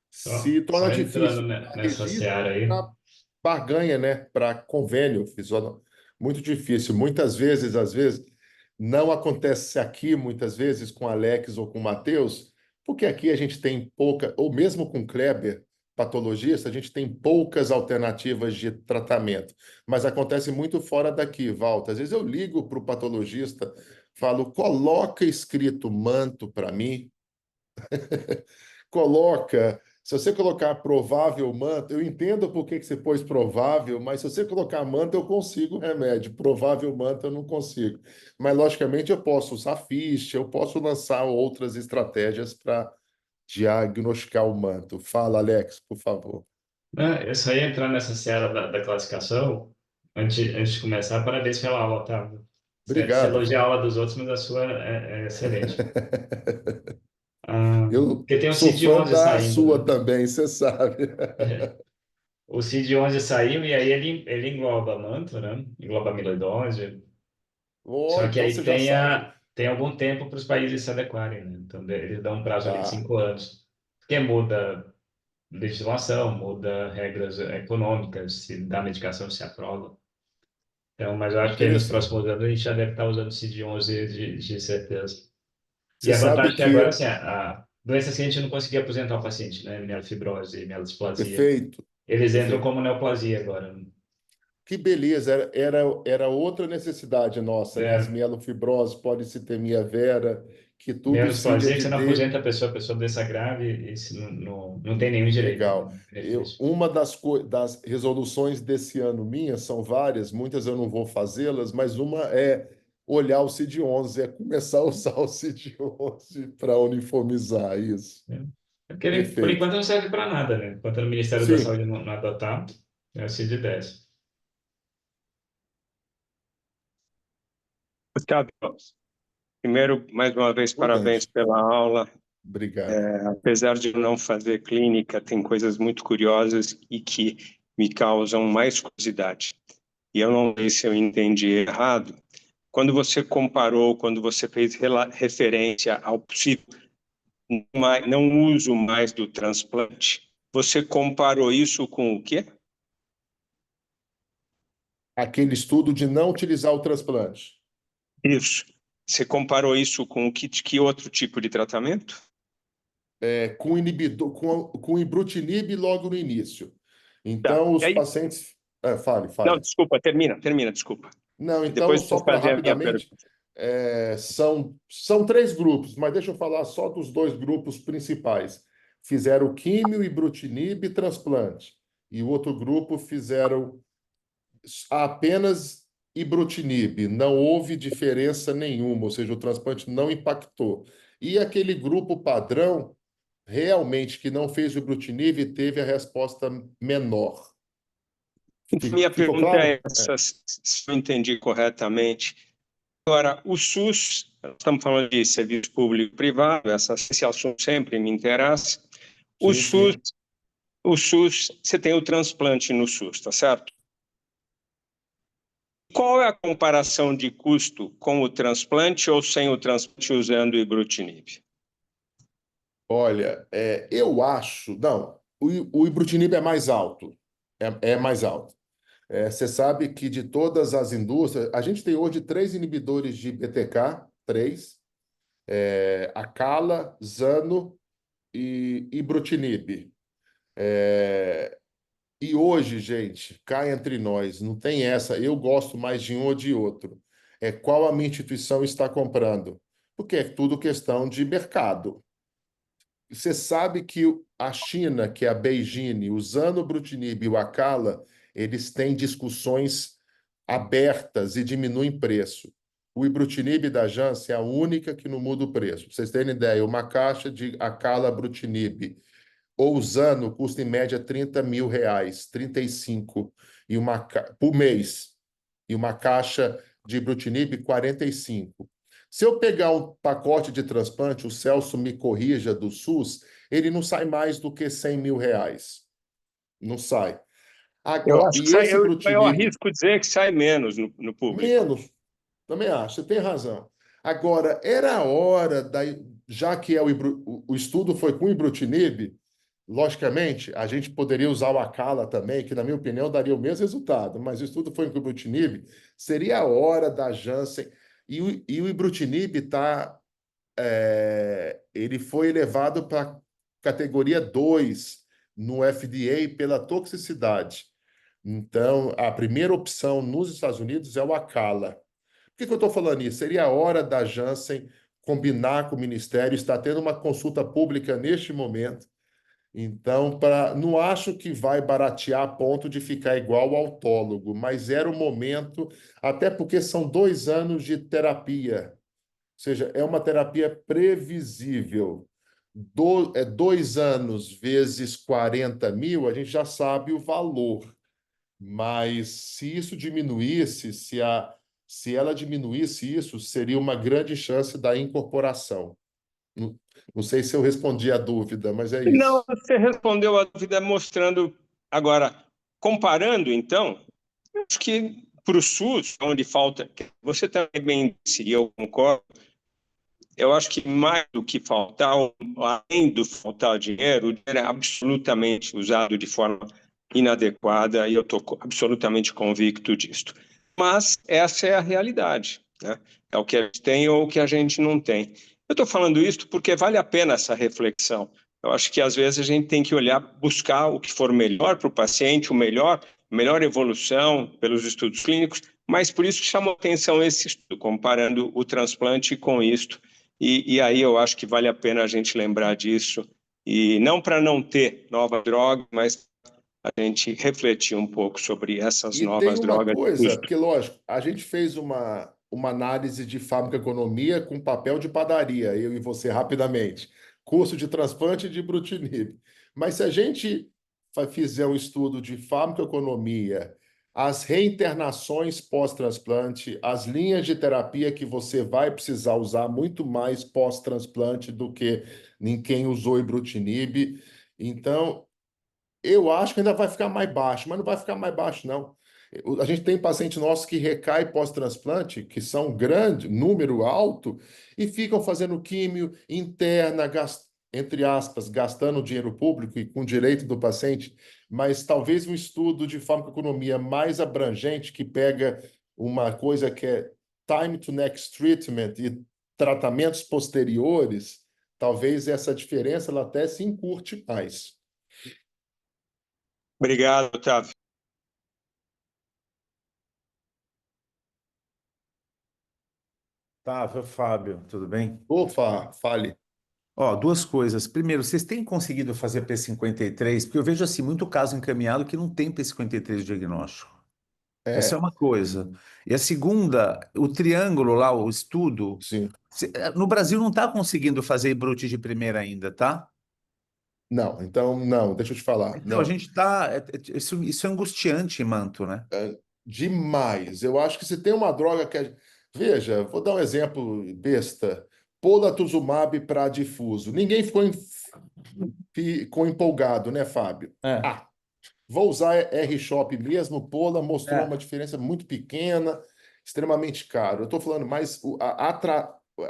Só, Se torna só entrando difícil para nessa registro seara e aí, para barganha, né? Para convênio. Muito difícil. Muitas vezes, às vezes, não acontece aqui, muitas vezes, com Alex ou com Matheus, porque aqui a gente tem pouca, ou mesmo com Kleber, patologista, a gente tem poucas alternativas de tratamento. Mas acontece muito fora daqui, Walter. Às vezes eu ligo para o patologista, falo, coloca escrito manto para mim. Coloca, se você colocar provável manta, eu entendo por que você pôs provável, mas se você colocar manta, eu consigo remédio. Provável manta, eu não consigo. Mas, logicamente, eu posso usar ficha, eu posso lançar outras estratégias para diagnosticar o manto. Fala, Alex, por favor. né, eu só ia entrar nessa seara da classificação, antes de começar, parabéns pela aula, Otávio. Você Obrigado, elogia a Val. aula dos outros, mas a sua é excelente. Ah, Eu porque tem o sou CID fã 11 da saindo, sua né? também, você sabe. O CID 11 saiu e aí ele engloba manto, né? Engloba amiloidose. Oh, Só que então aí você já sabe. tem algum tempo para os países se adequarem, né? Então eles dão um prazo ali de Tá. 5 anos. Porque muda legislação, muda regras econômicas, se dá medicação, se aprova. Então, mas eu acho que aí nos Interessante. próximos anos a gente já deve estar usando o CID-11 de certeza. E Você a sabe vantagem é que agora, que... assim, a doença que a gente não conseguia aposentar o paciente, né? Mielofibrose, mielodisplasia. Perfeito. Eles entram Perfeito. como neoplasia agora, né? Que beleza, era outra necessidade nossa, né? As É, mielofibroses, poliциtemia vera, que tudo CID é mielodisplasia que de você não D, aposenta a pessoa doença grave, e se não tem nenhum direito, legal. né? Benefício. Uma das resoluções desse ano minhas, são várias, muitas eu não vou fazê-las, mas uma é olhar o CID-11, é começar a usar o CID-11 para uniformizar isso. Né? É porque ele, por Perfeito. enquanto, não serve para nada, né? Enquanto o Ministério da Sim, Saúde não adotar, é o CID-10. Gustavo, primeiro, mais uma vez, parabéns prudente. pela aula. Obrigado. Apesar de eu não fazer clínica, tem coisas muito curiosas e que me causam mais curiosidade. E eu não sei se eu entendi errado. Quando você comparou, quando você fez referência ao possível não uso mais do transplante, você comparou isso com o quê? Aquele estudo de não utilizar o transplante. Isso. Você comparou isso com que outro tipo de tratamento? Com inibidor, com ibrutinib logo no início. Tá. Então, E os aí, pacientes. Fale, não, fale. desculpa, termina, desculpa. Não, E então, depois só vou para fazer a minha rapidamente, pergunta. são três grupos, mas deixa eu falar só dos dois grupos principais. Fizeram químio, ibrutinib e transplante. e o outro grupo fizeram apenas ibrutinib, não houve diferença nenhuma, ou seja, o transplante não impactou. E aquele grupo padrão, realmente, que não fez o ibrutinib, teve a resposta menor. Minha Ficou pergunta claro? é essa, se eu entendi corretamente. Agora, o SUS, nós estamos falando de serviço público e privado, esse assunto sempre me interessa. O Sim, SUS, sim. o SUS, você tem o transplante no SUS, tá certo? Qual é a comparação de custo com o transplante ou sem o transplante usando o ibrutinib? Olha, eu acho... Não, o ibrutinib é mais alto. É mais alto. Você sabe que de todas as indústrias, a gente tem hoje 3 inibidores de BTK, três, Acala, Zano e ibrutinib. E hoje, gente, cá entre nós, não tem essa, eu gosto mais de um ou de outro. É qual a minha instituição está comprando. Porque é tudo questão de mercado. Você sabe que a China, que é a Beijing, usando o Brutinib e o Acala, eles têm discussões abertas e diminuem preço. O Ibrutinib da Janssen é a única que não muda o preço. Pra vocês terem ideia, uma caixa de Acala Brutinib ou Zano custa em média R$ 30.000, 35 por mês. E uma caixa de Ibrutinib, 45. Se eu pegar um pacote de transplante, o Celso me corrija, do SUS, ele não sai mais do que R$ 100.000. Não sai. Eu Agora, acho que e sai, esse eu Ibrutinib, arrisco dizer que sai menos no público. menos, também acho, você tem razão. Agora, era a hora, já que o estudo foi com Ibrutinib, logicamente, a gente poderia usar o Acala também, que, na minha opinião, daria o mesmo resultado, mas o estudo foi com o Ibrutinib, seria a hora da Janssen. E o Ibrutinib ele foi elevado para categoria 2 no FDA pela toxicidade. Então, a primeira opção nos Estados Unidos é o Acala. Por que eu estou falando isso? Seria a hora da Janssen combinar com o Ministério, está tendo uma consulta pública neste momento. Então, não acho que vai baratear a ponto de ficar igual ao autólogo, mas era o momento, até porque são 2 anos de terapia, ou seja, é uma terapia previsível. 2 anos vezes 40.000, a gente já sabe o valor. Mas se isso diminuísse, se ela diminuísse isso, seria uma grande chance da incorporação. Não, não sei se eu respondi a dúvida, mas é Não, isso. você respondeu a dúvida mostrando. Agora, comparando, então, acho que para o SUS, onde falta, você também bem disse, e eu concordo, eu acho que mais do que faltar, além do faltar dinheiro, o dinheiro é absolutamente usado de forma inadequada e eu estou absolutamente convicto disso. Mas essa é a realidade, né? É o que a gente tem ou o que a gente não tem. Eu estou falando isso porque vale a pena essa reflexão. Eu acho que às vezes a gente tem que olhar, buscar o que for melhor para o paciente, melhor evolução pelos estudos clínicos, mas por isso chamou atenção esse estudo, comparando o transplante com isto. E aí eu acho que vale a pena a gente lembrar disso, e não para não ter novas drogas, mas a gente refletir um pouco sobre essas E tem novas uma drogas de coisa, custo. porque, lógico, a gente fez uma análise de farmacoeconomia com papel de padaria, eu e você, rapidamente. Curso de transplante de Brutinib. Mas se a gente fizer um estudo de farmacoeconomia, as reinternações pós-transplante, as linhas de terapia que você vai precisar usar muito mais pós-transplante do que em quem usou Ibrutinib. Então, eu acho que ainda vai ficar mais baixo, mas não vai ficar mais baixo, não. A gente tem paciente nosso que recai pós-transplante, que são grande, número alto, e ficam fazendo químio interna, entre aspas, gastando dinheiro público e com direito do paciente, mas talvez um estudo de farmacoeconomia mais abrangente, que pega uma coisa que é time to next treatment e tratamentos posteriores, talvez essa diferença ela até se encurte mais. Obrigado, Otávio. Tá, Fábio, tudo bem? Opa, fale. Ó, duas coisas. Primeiro, vocês têm conseguido fazer P53? Porque eu vejo assim muito caso encaminhado que não tem P53 de diagnóstico. Essa é É, uma coisa. E a segunda, o triângulo lá, o estudo, sim. no Brasil não está conseguindo fazer Ibrute de primeira ainda, tá? Não, então, não, deixa eu te falar. Então a Não, gente tá. Isso é angustiante, Manto, né? demais. Eu acho que se tem uma droga que é. Veja, vou dar um exemplo besta. Polatuzumab para difuso. Ninguém ficou empolgado, né, Fábio? É. Ah, vou usar R-Shop mesmo. Pola mostrou É. uma diferença muito pequena, extremamente caro. Eu estou falando, mas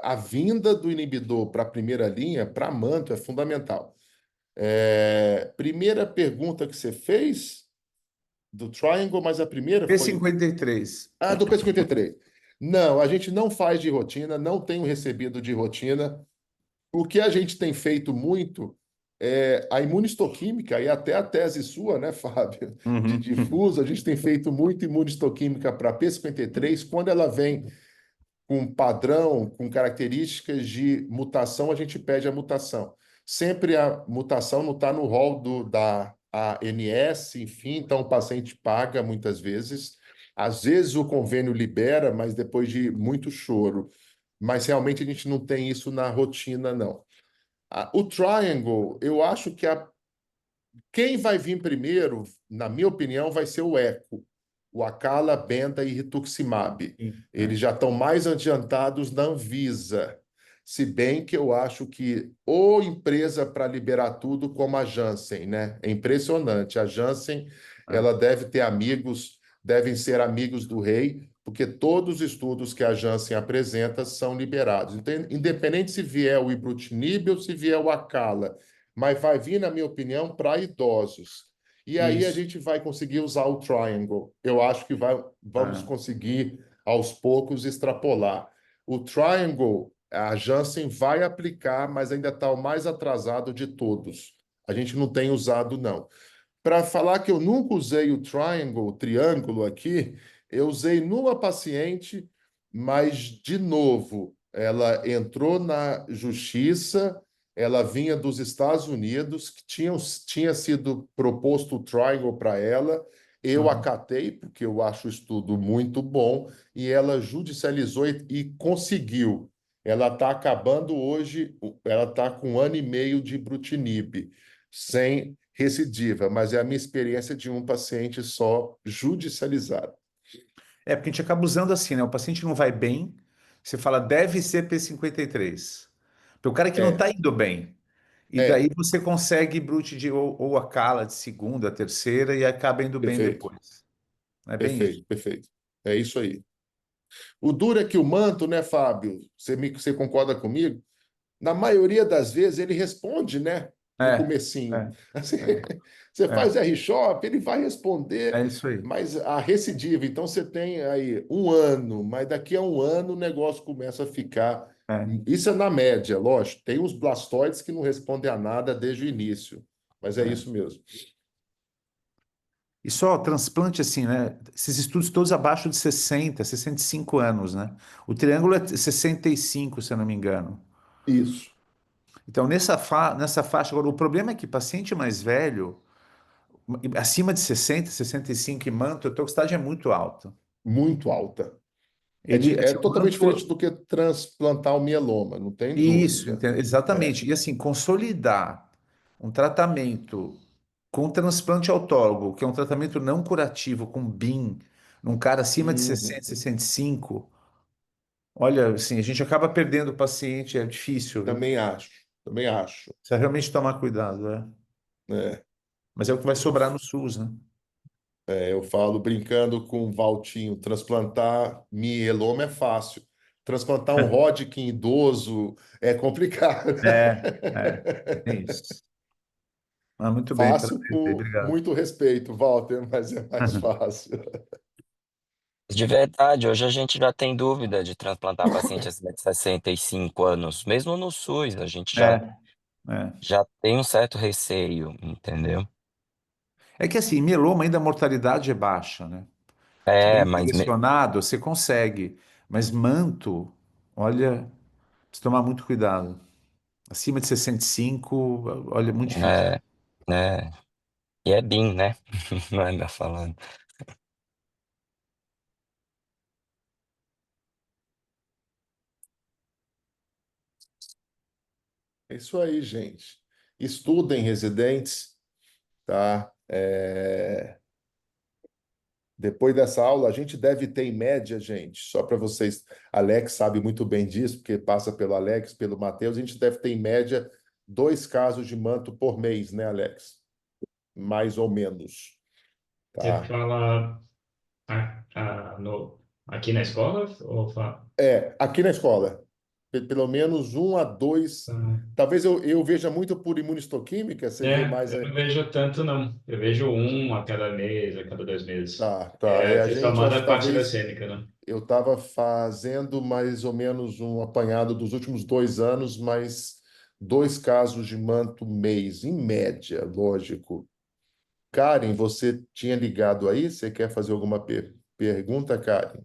a vinda do inibidor para a primeira linha, para manto, é fundamental. Primeira pergunta que você fez do Triangle, mas a primeira foi P53. do P53. Não, a gente não faz de rotina, não tenho recebido de rotina. O que a gente tem feito muito é a imunistoquímica, e até a tese sua, né, Fábio, de Uhum. difuso, a gente tem feito muito imunistoquímica para P53. Quando ela vem com padrão, com características de mutação, a gente pede a mutação. Sempre a mutação não está no rol da ANS, enfim, então o paciente paga muitas vezes. Às vezes o convênio libera, mas depois de muito choro. Mas realmente a gente não tem isso na rotina, não. O Triangle, eu acho que quem vai vir primeiro, na minha opinião, vai ser o Eco, o Acala, Benta e Rituximab. Sim, Eles já estão mais adiantados na Anvisa. Se bem que eu acho que ou empresa para liberar tudo como a Janssen, né? É impressionante. A Janssen, é. ela deve ter amigos, devem ser amigos do rei, porque todos os estudos que a Janssen apresenta são liberados. Então, independente se vier o ibrutinib ou se vier o Acala, mas vai vir, na minha opinião, para idosos. E aí a Isso. gente vai conseguir usar o Triangle. Eu acho que vamos É. conseguir, aos poucos, extrapolar. O Triangle, a Janssen vai aplicar, mas ainda está o mais atrasado de todos. A gente não tem usado, não. Para falar que eu nunca usei o Triangle, o triângulo aqui, eu usei numa paciente, mas, de novo, ela entrou na justiça, ela vinha dos Estados Unidos, que tinha sido proposto o Triangle para ela, eu Uhum. acatei, porque eu acho o estudo muito bom, e ela judicializou e conseguiu. Ela está acabando hoje, ela está com 1 ano e meio de Brutinib, sem recidiva, mas é a minha experiência de um paciente só judicializado. É, porque a gente acaba usando assim, né? O paciente não vai bem, você fala, deve ser P53. Para o cara que não É, está indo bem. E daí é, você consegue Brute ou a Cala de segunda, terceira e acaba indo bem perfeito, depois. É bem isso. perfeito, perfeito. É isso aí. O duro é que o manto, né, Fábio? Você concorda comigo? Na maioria das vezes ele responde, né? No É, comecinho. é, Assim, é, você faz é. R-Shop, ele vai É responder, isso aí. mas a recidiva, então você tem aí 1 ano, mas daqui a 1 ano o negócio começa a ficar. É, Isso é na média, lógico. Tem os blastoides que não respondem a nada desde o início, mas é é. isso mesmo. E só transplante assim, né? Esses estudos todos abaixo de 60, 65 anos, né? O triângulo é 65, se eu não me engano. Isso, Então, nessa faixa, agora, o problema é que paciente mais velho, acima de 60, 65 e manto, a toxicidade é muito alta. muito alta. Ele, É assim, o totalmente diferente manto, do que transplantar o mieloma, não tem isso, dúvida. É. exatamente. E assim, consolidar um tratamento com transplante autólogo, que é um tratamento não curativo, com BIM, num cara acima de Uhum. 60, 65, olha, assim, a gente acaba perdendo o paciente, é difícil, viu? Também acho, também acho. Precisa realmente tomar cuidado, é. É. Mas é o que vai Eu sobrar no SUS, né? Eu falo brincando com o Valtinho, transplantar mieloma é fácil. Transplantar um Hodgkin idoso é complicado. É, é, é isso. Ah, muito bem, Fácil prazer, com obrigado. muito respeito, Walter, mas é mais fácil. De verdade, hoje a gente já tem dúvida de transplantar paciente acima de 65 anos. Mesmo no SUS, a gente já, É, é. já tem um certo receio, entendeu? É que assim, mieloma ainda a mortalidade é baixa, né? Se É, bem mas selecionado, você consegue. Mas manto, olha, precisa tomar muito cuidado. Acima de 65, olha, é muito difícil. É, né? E é BIM, né? Não ainda falando. É isso aí, gente. Estudem, residentes, tá? Depois dessa aula, a gente deve ter em média, gente, só para vocês, Alex sabe muito bem disso, porque passa pelo Alex, pelo Matheus, a gente deve ter em média 2 casos de manto por mês, né, Alex? Mais ou menos, Você tá? fala aqui na escola ou fala? Aqui na escola, pelo menos 1 a 2, talvez eu veja muito por imunistoquímica, você vê mais. Eu não vejo tanto, não. Eu vejo um a cada mês, a cada 2 meses. Tá, tá. A A pessoa gente, eu acho manda que a parte da talvez cênica, né? eu estava fazendo mais ou menos um apanhado dos últimos 2 anos, mas 2 casos de manto mês, em média, lógico. Karen, você tinha ligado aí? Você quer fazer alguma pergunta, Karen?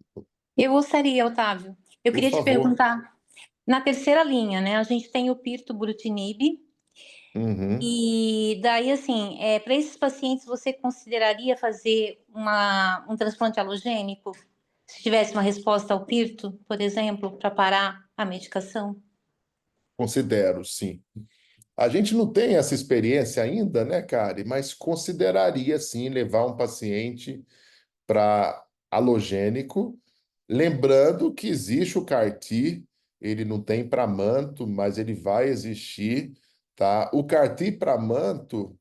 Eu gostaria, Otávio. Eu Por queria te favor. perguntar, na terceira linha, né? A gente tem o pirtobrutinib Uhum. e daí, assim, para esses pacientes, você consideraria fazer um transplante alogênico? Se tivesse uma resposta ao pirto, por exemplo, para parar a medicação? Considero, sim. A gente não tem essa experiência ainda, né, Karen? Mas consideraria, sim, levar um paciente para halogênico, lembrando que existe o CAR-T, ele não tem para manto, mas ele vai existir, tá? O CAR-T para manto,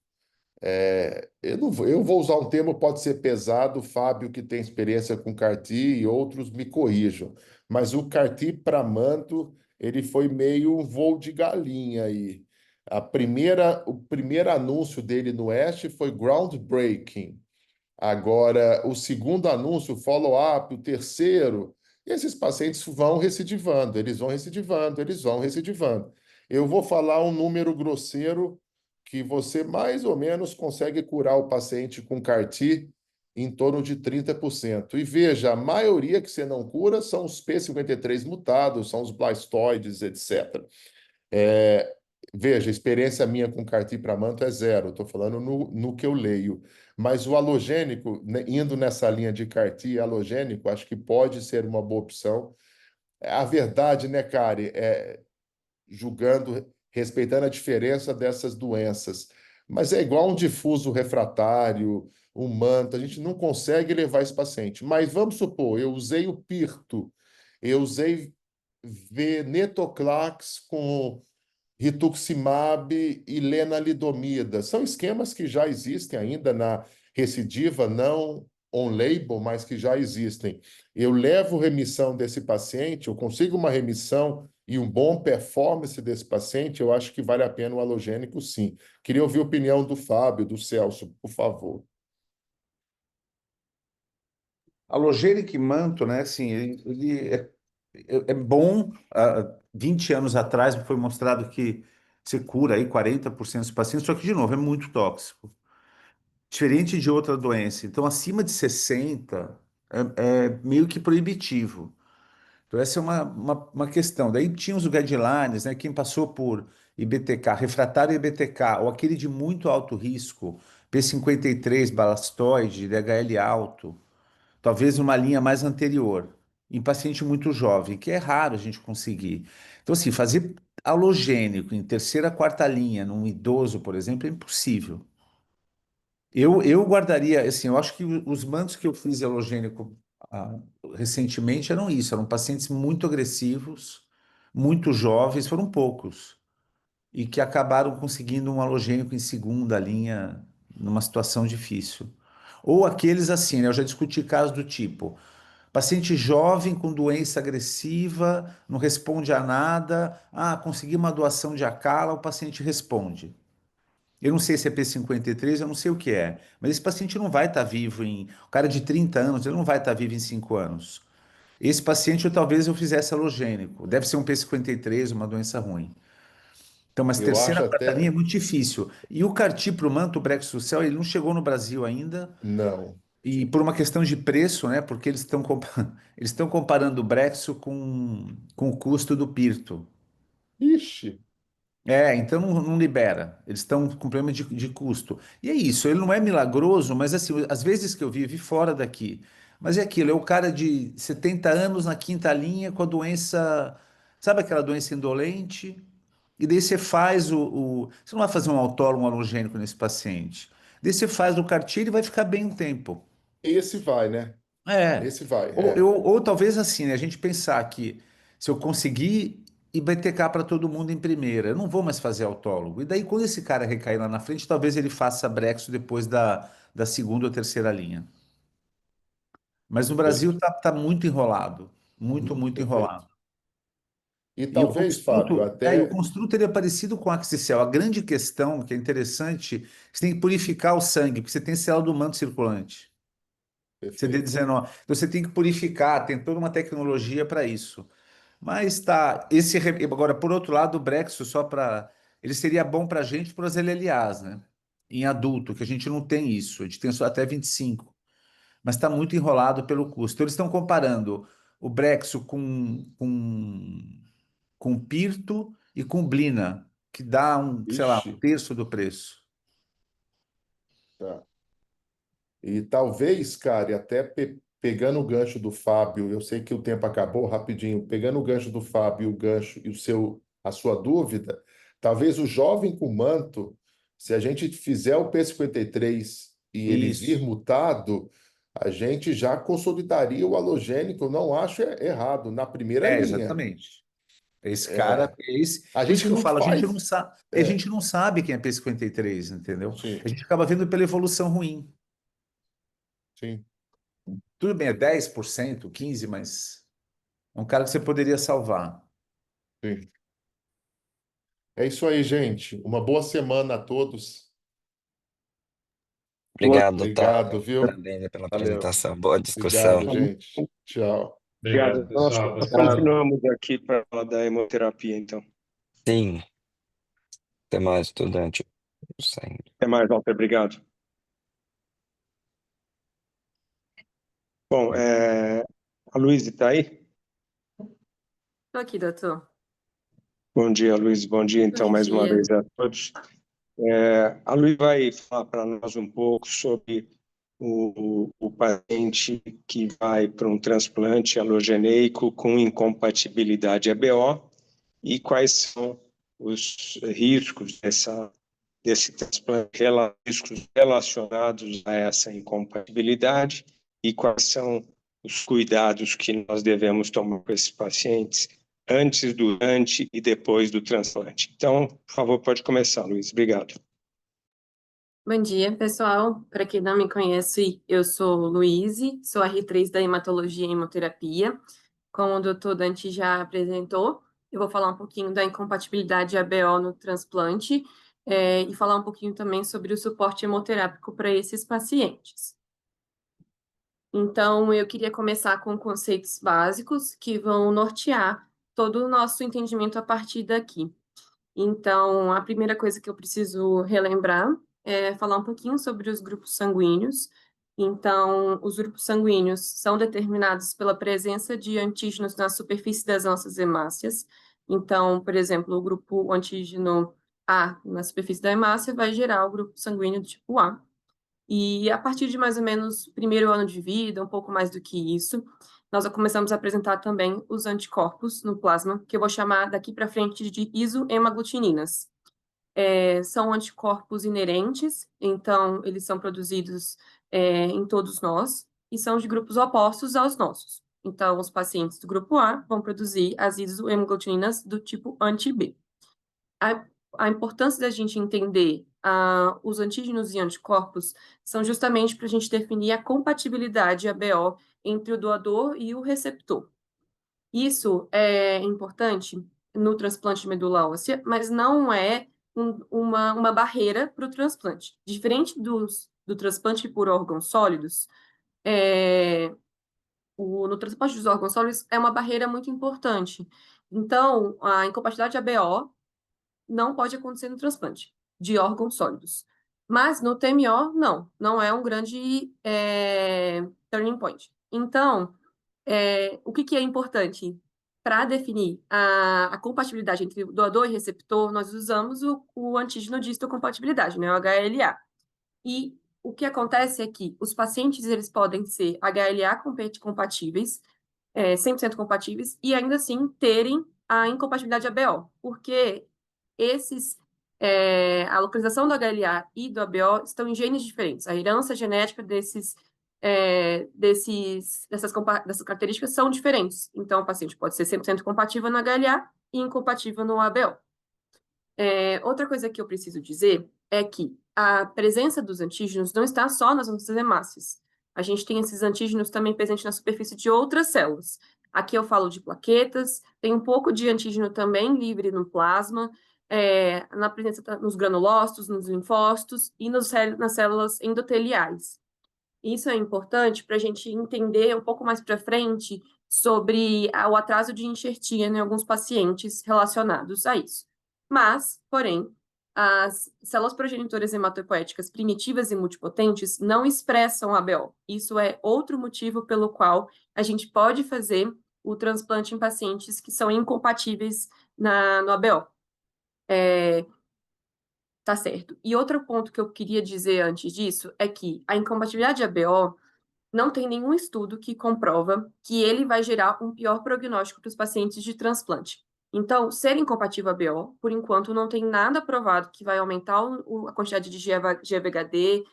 eu vou usar um termo, pode ser pesado, Fábio, que tem experiência com CAR-T e outros me corrijam, mas o CAR-T para manto, ele foi meio um voo de galinha aí. O primeiro anúncio dele no Oeste foi groundbreaking. Agora, o segundo anúncio, o follow-up, o terceiro, esses pacientes vão recidivando, eles vão recidivando, eles vão recidivando. Eu vou falar um número grosseiro que você mais ou menos consegue curar o paciente com CAR-T em torno de 30%. E veja, a maioria que você não cura são os P53 mutados, são os blastoides, etc. É, veja, a experiência minha com CAR-T para manto é zero, estou falando no que eu leio. Mas o halogênico, né, indo nessa linha de CAR-T halogênico, acho que pode ser uma boa opção. A verdade, né, Kari, julgando, respeitando a diferença dessas doenças, mas é igual um difuso refratário, um manto, a gente não consegue levar esse paciente. Mas vamos supor, eu usei o pirto, eu usei venetoclax com rituximab e lenalidomida. São esquemas que já existem ainda na recidiva, não on-label, mas que já existem. Eu levo remissão desse paciente, eu consigo uma remissão e um bom performance desse paciente, eu acho que vale a pena o halogênico, sim. Queria ouvir a opinião do Fábio, do Celso, por favor. Halogênico e manto, né? Assim, ele é bom. 20 anos atrás foi mostrado que você cura aí 40% dos pacientes, só que, de novo, é muito tóxico. Diferente de outra doença. Então, acima de 60 é meio que proibitivo. Então, essa é uma questão. Daí tinha os guidelines, né? Quem passou por IBTK, refratário IBTK, ou aquele de muito alto risco, P53, balastoide, DHL alto, talvez uma linha mais anterior, em paciente muito jovem, que é raro a gente conseguir. Então, assim, fazer halogênico em terceira, quarta linha, num idoso, por exemplo, é impossível. Eu guardaria, assim, eu acho que os mantos que eu fiz halogênico recentemente eram isso, eram pacientes muito agressivos, muito jovens, foram poucos, e que acabaram conseguindo um halogênico em segunda linha numa situação difícil. Ou aqueles assim, né, eu já discuti casos do tipo, paciente jovem com doença agressiva, não responde a nada, consegui uma doação de acala, o paciente responde. Eu não sei se é P53, eu não sei o que é. Mas esse paciente não vai estar vivo em. O cara de 30 anos, ele não vai estar vivo em 5 anos. Esse paciente talvez eu fizesse halogênico. Deve ser um P53, uma doença ruim. Então, mas Eu terceira, acho quarta linha é até. muito difícil. E o CAR-T para o manto Brexucel, ele não chegou no Brasil ainda. Não. E por uma questão de preço, né? Porque eles estão eles estão comparando o Brexu com o custo do Pirto. Ixi, Então não libera. Eles estão com problema de custo. E é isso, ele não é milagroso, mas assim, às vezes que eu vi fora daqui. Mas é aquilo, é o cara de 70 anos na quinta linha com a doença, sabe aquela doença indolente? E daí você faz você não vai fazer um autólogo, um halogênico nesse paciente. Daí você faz o CAR-T, ele vai ficar bem um tempo. Esse vai, né? É. Esse vai, Ou talvez assim, né, a gente pensar que se eu conseguir IBTK para todo mundo em primeira, eu não vou mais fazer autólogo. E daí, quando esse cara recair lá na frente, talvez ele faça Brexo depois da segunda ou terceira linha. Mas no Brasil tá muito enrolado. Muito, muito Perfeito. enrolado. E E o talvez, Fábio, construto, e o até construto ele é parecido com o axicel. A grande questão, que é interessante, você tem que purificar o sangue, porque você tem célula do manto circulante. perfeito. CD19. Então você tem que purificar, tem toda uma tecnologia para isso. Mas tá, agora por outro lado, o Brexo ele seria bom para a gente para as LLAs, né? Em adulto, que a gente não tem isso, a gente tem só até 25. Mas está muito enrolado pelo custo. Então eles estão comparando o Brexo com Pirto e com Blina, que dá sei lá, Ixi, um terço do preço. tá. E talvez, cara, e até pegando o gancho do Fábio, eu sei que o tempo acabou rapidinho, pegando o gancho do Fábio, o gancho e a sua dúvida, talvez o jovem com manto, se a gente fizer o P53 e ele vir Isso. mutado, a gente já consolidaria o halogênico, eu não acho errado, na primeira linha. Exatamente. Esse cara, É, esse, a por isso gente que eu não falo, faz. a É, gente não sabe quem é P53, entendeu? A sim, gente acaba vendo pela evolução ruim. sim, Tudo bem, é 10%, 15%, mas é um cara que você poderia salvar. sim. É isso aí, gente. Uma boa semana a todos. Obrigado, Obrigado, Otávio. viu? Parabéns pela Valeu. apresentação. Boa discussão. Obrigado, gente. Tchau. Obrigado. Obrigado, Nós pessoal. Boa semana. continuamos aqui para falar da hemoterapia, então. Sim, até mais, estudante. Saindo. Até mais, Walter. Obrigado. Bom, a Luísa está aí? Estou aqui, doutor. Bom dia, Luiz. Bom dia, então, Bom mais uma dia. vez a todos. A Luísa vai falar para nós um pouco sobre o paciente que vai para um transplante alogeneico com incompatibilidade ABO e quais são os riscos desse transplante, riscos relacionados a essa incompatibilidade e quais são os cuidados que nós devemos tomar com esses pacientes antes, durante e depois do transplante. Então, por favor, pode começar, Luiz. Obrigado. Bom dia, pessoal. Para quem não me conhece, eu sou Luíse, sou R3 da Hematologia e Hemoterapia. Como o doutor Dante já apresentou, eu vou falar um pouquinho da incompatibilidade ABO no transplante, e falar um pouquinho também sobre o suporte hemoterápico para esses pacientes. Então, eu queria começar com conceitos básicos que vão nortear todo o nosso entendimento a partir daqui. Então, a primeira coisa que eu preciso relembrar é falar um pouquinho sobre os grupos sanguíneos. Então, os grupos sanguíneos são determinados pela presença de antígenos na superfície das nossas hemácias. Então, por exemplo, o grupo antígeno A na superfície da hemácia vai gerar o grupo sanguíneo do tipo A. E a partir de mais ou menos primeiro ano de vida, um pouco mais do que isso, nós começamos a apresentar também os anticorpos no plasma, que eu vou chamar daqui para frente de isohemaglutininas. São anticorpos inerentes, então eles são produzidos em todos nós e são de grupos opostos aos nossos. Então, os pacientes do grupo A vão produzir as isohemaglutininas do tipo anti-B. A importância da gente entender os antígenos e anticorpos são justamente para a gente definir a compatibilidade ABO entre o doador e o receptor. Isso é importante no transplante de medula óssea, mas não é uma barreira para o transplante. Diferente do transplante por órgãos sólidos, no transplante dos órgãos sólidos é uma barreira muito importante. Então, a incompatibilidade ABO não pode acontecer no transplante de órgãos sólidos. Mas no TMO, não é um grande turning point. Então, o que é importante para definir a compatibilidade entre o doador e receptor, nós usamos o antígeno de histocompatibilidade, né, o HLA. E o que acontece é que os pacientes eles podem ser HLA compatíveis, 100% compatíveis, e ainda assim terem a incompatibilidade ABO, porque a localização do HLA e do ABO estão em genes diferentes. A herança genética dessas características são diferentes. Então, o paciente pode ser 100% compatível no HLA e incompatível no ABO. Outra coisa que eu preciso dizer é que a presença dos antígenos não está só nas nossas hemácias. A gente tem esses antígenos também presentes na superfície de outras células. Aqui eu falo de plaquetas, tem um pouco de antígeno também livre no plasma, na presença nos granulócitos, nos linfócitos e nas células endoteliais. Isso é importante para a gente entender um pouco mais para frente sobre o atraso de enxertia em alguns pacientes relacionados a isso. Mas, porém, as células progenitoras hematopoéticas primitivas e multipotentes não expressam ABO. Isso é outro motivo pelo qual a gente pode fazer o transplante em pacientes que são incompatíveis no ABO. Tá certo. E outro ponto que eu queria dizer antes disso é que a incompatibilidade ABO não tem nenhum estudo que comprova que ele vai gerar um pior prognóstico para os pacientes de transplante. Então, ser incompatível ABO, por enquanto, não tem nada provado que vai aumentar a quantidade de GVHD,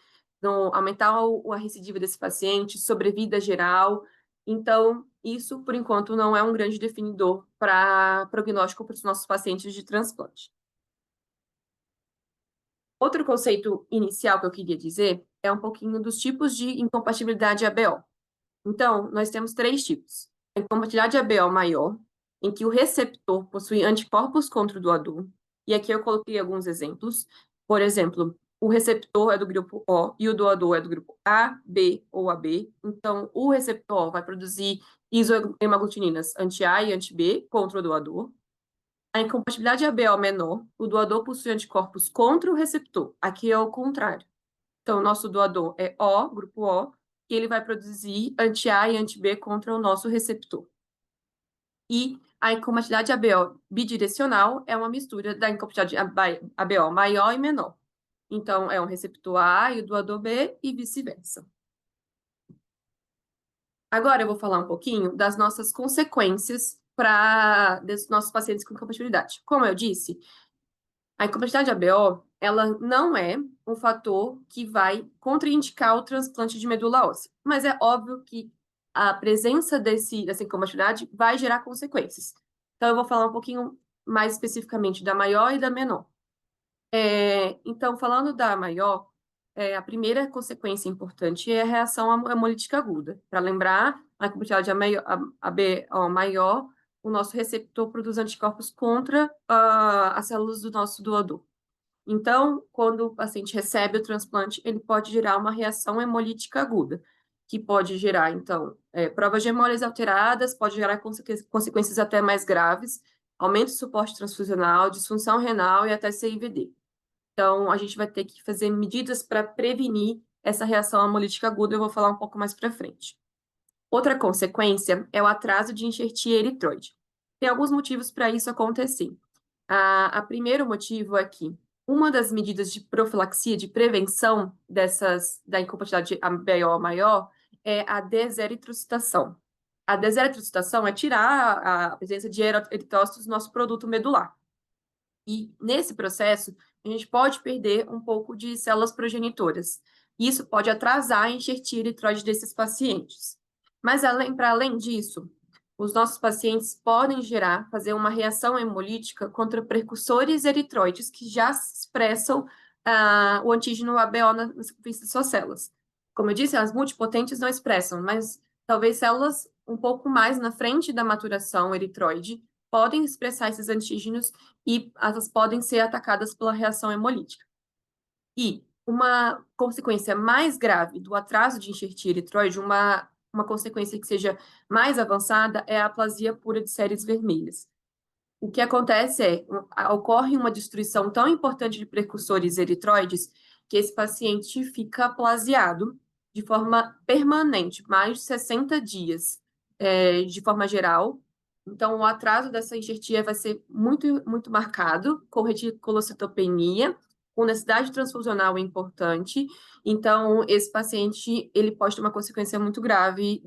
aumentar a recidiva desse paciente, sobrevida geral. Então, isso, por enquanto, não é um grande definidor para prognóstico para os nossos pacientes de transplante. Outro conceito inicial que eu queria dizer é um pouquinho dos tipos de incompatibilidade ABO. Então, nós temos 3 tipos. A incompatibilidade ABO maior, em que o receptor possui anticorpos contra o doador. E aqui eu coloquei alguns exemplos. Por exemplo, o receptor é do grupo O e o doador é do grupo A, B ou AB. Então, o receptor vai produzir isohemaglutininas anti-A e anti-B contra o doador. A incompatibilidade ABO menor, o doador possui anticorpos contra o receptor. Aqui é o contrário. Então, o nosso doador é O, grupo O, e ele vai produzir anti-A e anti-B contra o nosso receptor. E a incompatibilidade ABO bidirecional é uma mistura da incompatibilidade ABO maior e menor. Então, é um receptor A e o doador B e vice-versa. Agora eu vou falar um pouquinho das nossas consequências dos nossos pacientes com incompatibilidade. Como eu disse, a incompatibilidade ABO, ela não é um fator que vai contraindicar o transplante de medula óssea, mas é óbvio que a presença dessa incompatibilidade vai gerar consequências. Então, eu vou falar um pouquinho mais especificamente da maior e da menor. Então, falando da maior, a primeira consequência importante é a reação hemolítica aguda. Para lembrar, a incompatibilidade ABO maior, o nosso receptor produz anticorpos contra as células do nosso doador. Então, quando o paciente recebe o transplante, ele pode gerar uma reação hemolítica aguda, que pode gerar, então, provas de hemólise alteradas, pode gerar consequências até mais graves, aumento do suporte transfusional, disfunção renal e até CIVD. Então, a gente vai ter que fazer medidas para prevenir essa reação hemolítica aguda, eu vou falar um pouco mais para frente. Outra consequência é o atraso de enxertia eritroide. Tem alguns motivos para isso acontecer. O primeiro motivo é que uma das medidas de profilaxia, de prevenção da incompatibilidade ABO maior, é a deseritrocitação. A deseritrocitação é tirar a presença de eritócitos do nosso produto medular. E nesse processo, a gente pode perder um pouco de células progenitoras. Isso pode atrasar a enxertia eritroide desses pacientes. Mas, para além disso, os nossos pacientes podem fazer uma reação hemolítica contra precursores eritroides que já expressam o antígeno ABO na superfície de suas células. Como eu disse, as multipotentes não expressam, mas talvez células um pouco mais na frente da maturação eritroide podem expressar esses antígenos e elas podem ser atacadas pela reação hemolítica. E uma consequência mais grave do atraso de enxertia eritroide, uma consequência que seja mais avançada, é a aplasia pura de séries vermelhas. O que acontece ocorre uma destruição tão importante de precursores eritroides que esse paciente fica aplasiado de forma permanente, mais de 60 dias, de forma geral, Então, o atraso dessa enxertia vai ser muito marcado, com reticulocitopenia, com necessidade transfusional importante. Então, esse paciente, ele pode ter uma consequência muito grave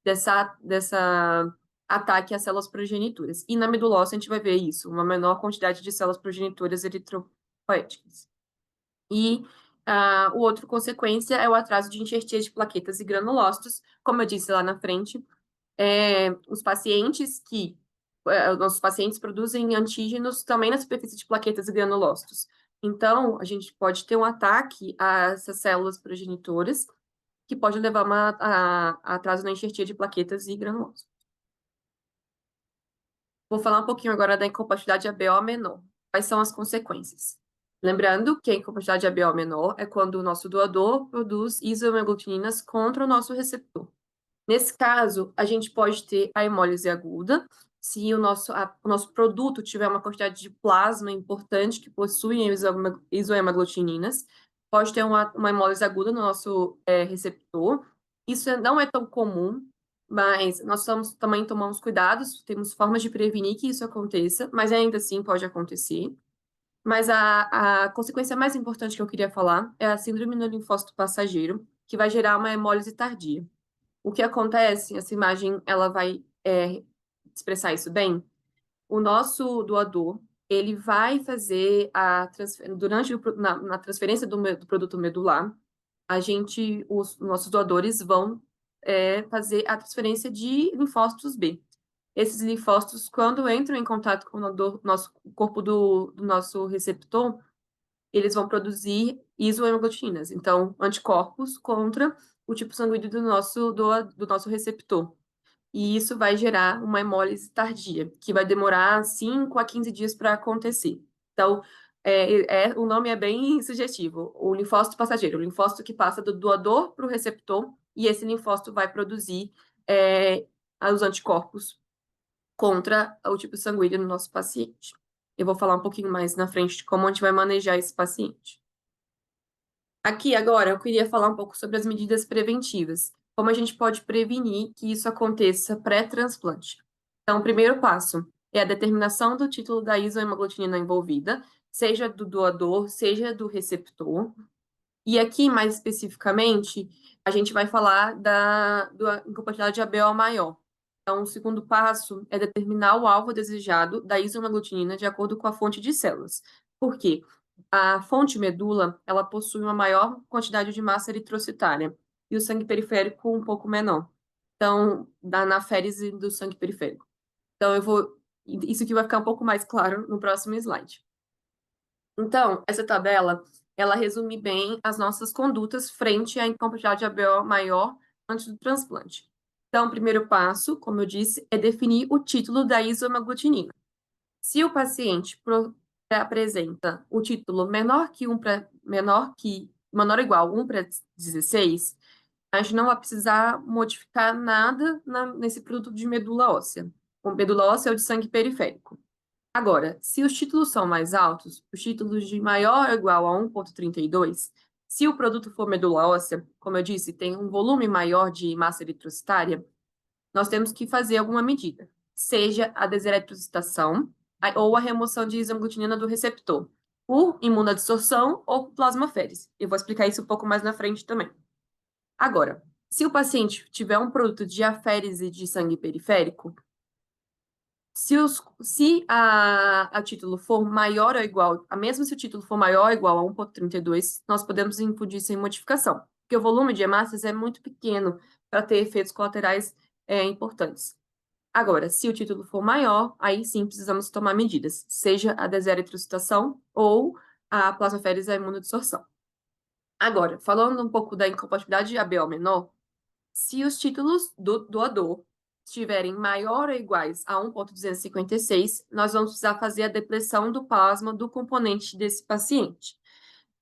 dessa ataque às células progenitoras. E na medula óssea a gente vai ver isso, uma menor quantidade de células progenitoras eritropoéticas. E o outro consequência é o atraso de enxertia de plaquetas e granulócitos, como eu disse lá na frente, nossos pacientes produzem antígenos também na superfície de plaquetas e granulócitos. Então, a gente pode ter um ataque a essas células progenitoras, que pode levar a atraso na enxertia de plaquetas e granulócitos. Vou falar um pouquinho agora da incompatibilidade ABO menor. Quais são as consequências? Lembrando que a incompatibilidade ABO menor é quando o nosso doador produz isoaglutininas contra o nosso receptor. Nesse caso, a gente pode ter a hemólise aguda, se o nosso produto tiver uma quantidade de plasma importante que possui isohemaglutininas, pode ter uma hemólise aguda no nosso receptor. Isso não é tão comum, mas nós também tomamos cuidados, temos formas de prevenir que isso aconteça, mas ainda assim pode acontecer. Mas a consequência mais importante que eu queria falar é a síndrome do linfócito passageiro, que vai gerar uma hemólise tardia. O que acontece, essa imagem, ela vai expressar isso bem. O nosso doador, ele vai fazer na transferência do produto medular, os nossos doadores vão fazer a transferência de linfócitos B. Esses linfócitos, quando entram em contato com o corpo do nosso receptor, eles vão produzir isohemoglutininas, então anticorpos contra o tipo sanguíneo do nosso receptor. E isso vai gerar uma hemólise tardia, que vai demorar 5 a 15 dias para acontecer. Então, o nome é bem sugestivo, o linfócito passageiro, o linfócito que passa do doador para o receptor, e esse linfócito vai produzir os anticorpos contra o tipo sanguíneo no nosso paciente. Eu vou falar um pouquinho mais na frente de como a gente vai manejar esse paciente. Aqui, agora, eu queria falar um pouco sobre as medidas preventivas. Como a gente pode prevenir que isso aconteça pré-transplante. Então, o primeiro passo é a determinação do título da isohemaglutinina envolvida, seja do doador, seja do receptor. E aqui, mais especificamente, a gente vai falar da incompatibilidade de ABO maior. Então, o segundo passo é determinar o alvo desejado da isohemaglutinina de acordo com a fonte de células. Por quê? A fonte medula, ela possui uma maior quantidade de massa eritrocitária e o sangue periférico um pouco menor. Então, na anaférese do sangue periférico. Então, isso aqui vai ficar um pouco mais claro no próximo slide. Então, essa tabela, ela resume bem as nossas condutas frente à incompatibilidade ABO maior antes do transplante. Então, o primeiro passo, como eu disse, é definir o título da isohemaglutinina. Se o paciente apresenta o título menor ou igual a 1/16, a gente não vai precisar modificar nada nesse produto de medula óssea. O medula óssea é o de sangue periférico. Agora, se os títulos são mais altos, os títulos de maior ou igual a 1,32, se o produto for medula óssea, como eu disse, tem um volume maior de massa eritrocitária, nós temos que fazer alguma medida, seja a deseritrocitação ou a remoção de isoaglutinina do receptor, por imunodissorção ou por plasmaférese. Eu vou explicar isso um pouco mais na frente também. Agora, se o paciente tiver um produto de aférese de sangue periférico, se a título for maior ou igual, mesmo se o título for maior ou igual a 1,32, nós podemos infundir sem modificação, porque o volume de hemácias é muito pequeno para ter efeitos colaterais importantes. Agora, se o título for maior, aí sim precisamos tomar medidas, seja a deseritrocitação ou a plasmaférese à imunodissorção. Agora, falando um pouco da incompatibilidade de ABO menor, se os títulos do doador estiverem maior ou iguais a 1,256, nós vamos precisar fazer a depressão do plasma do componente desse paciente.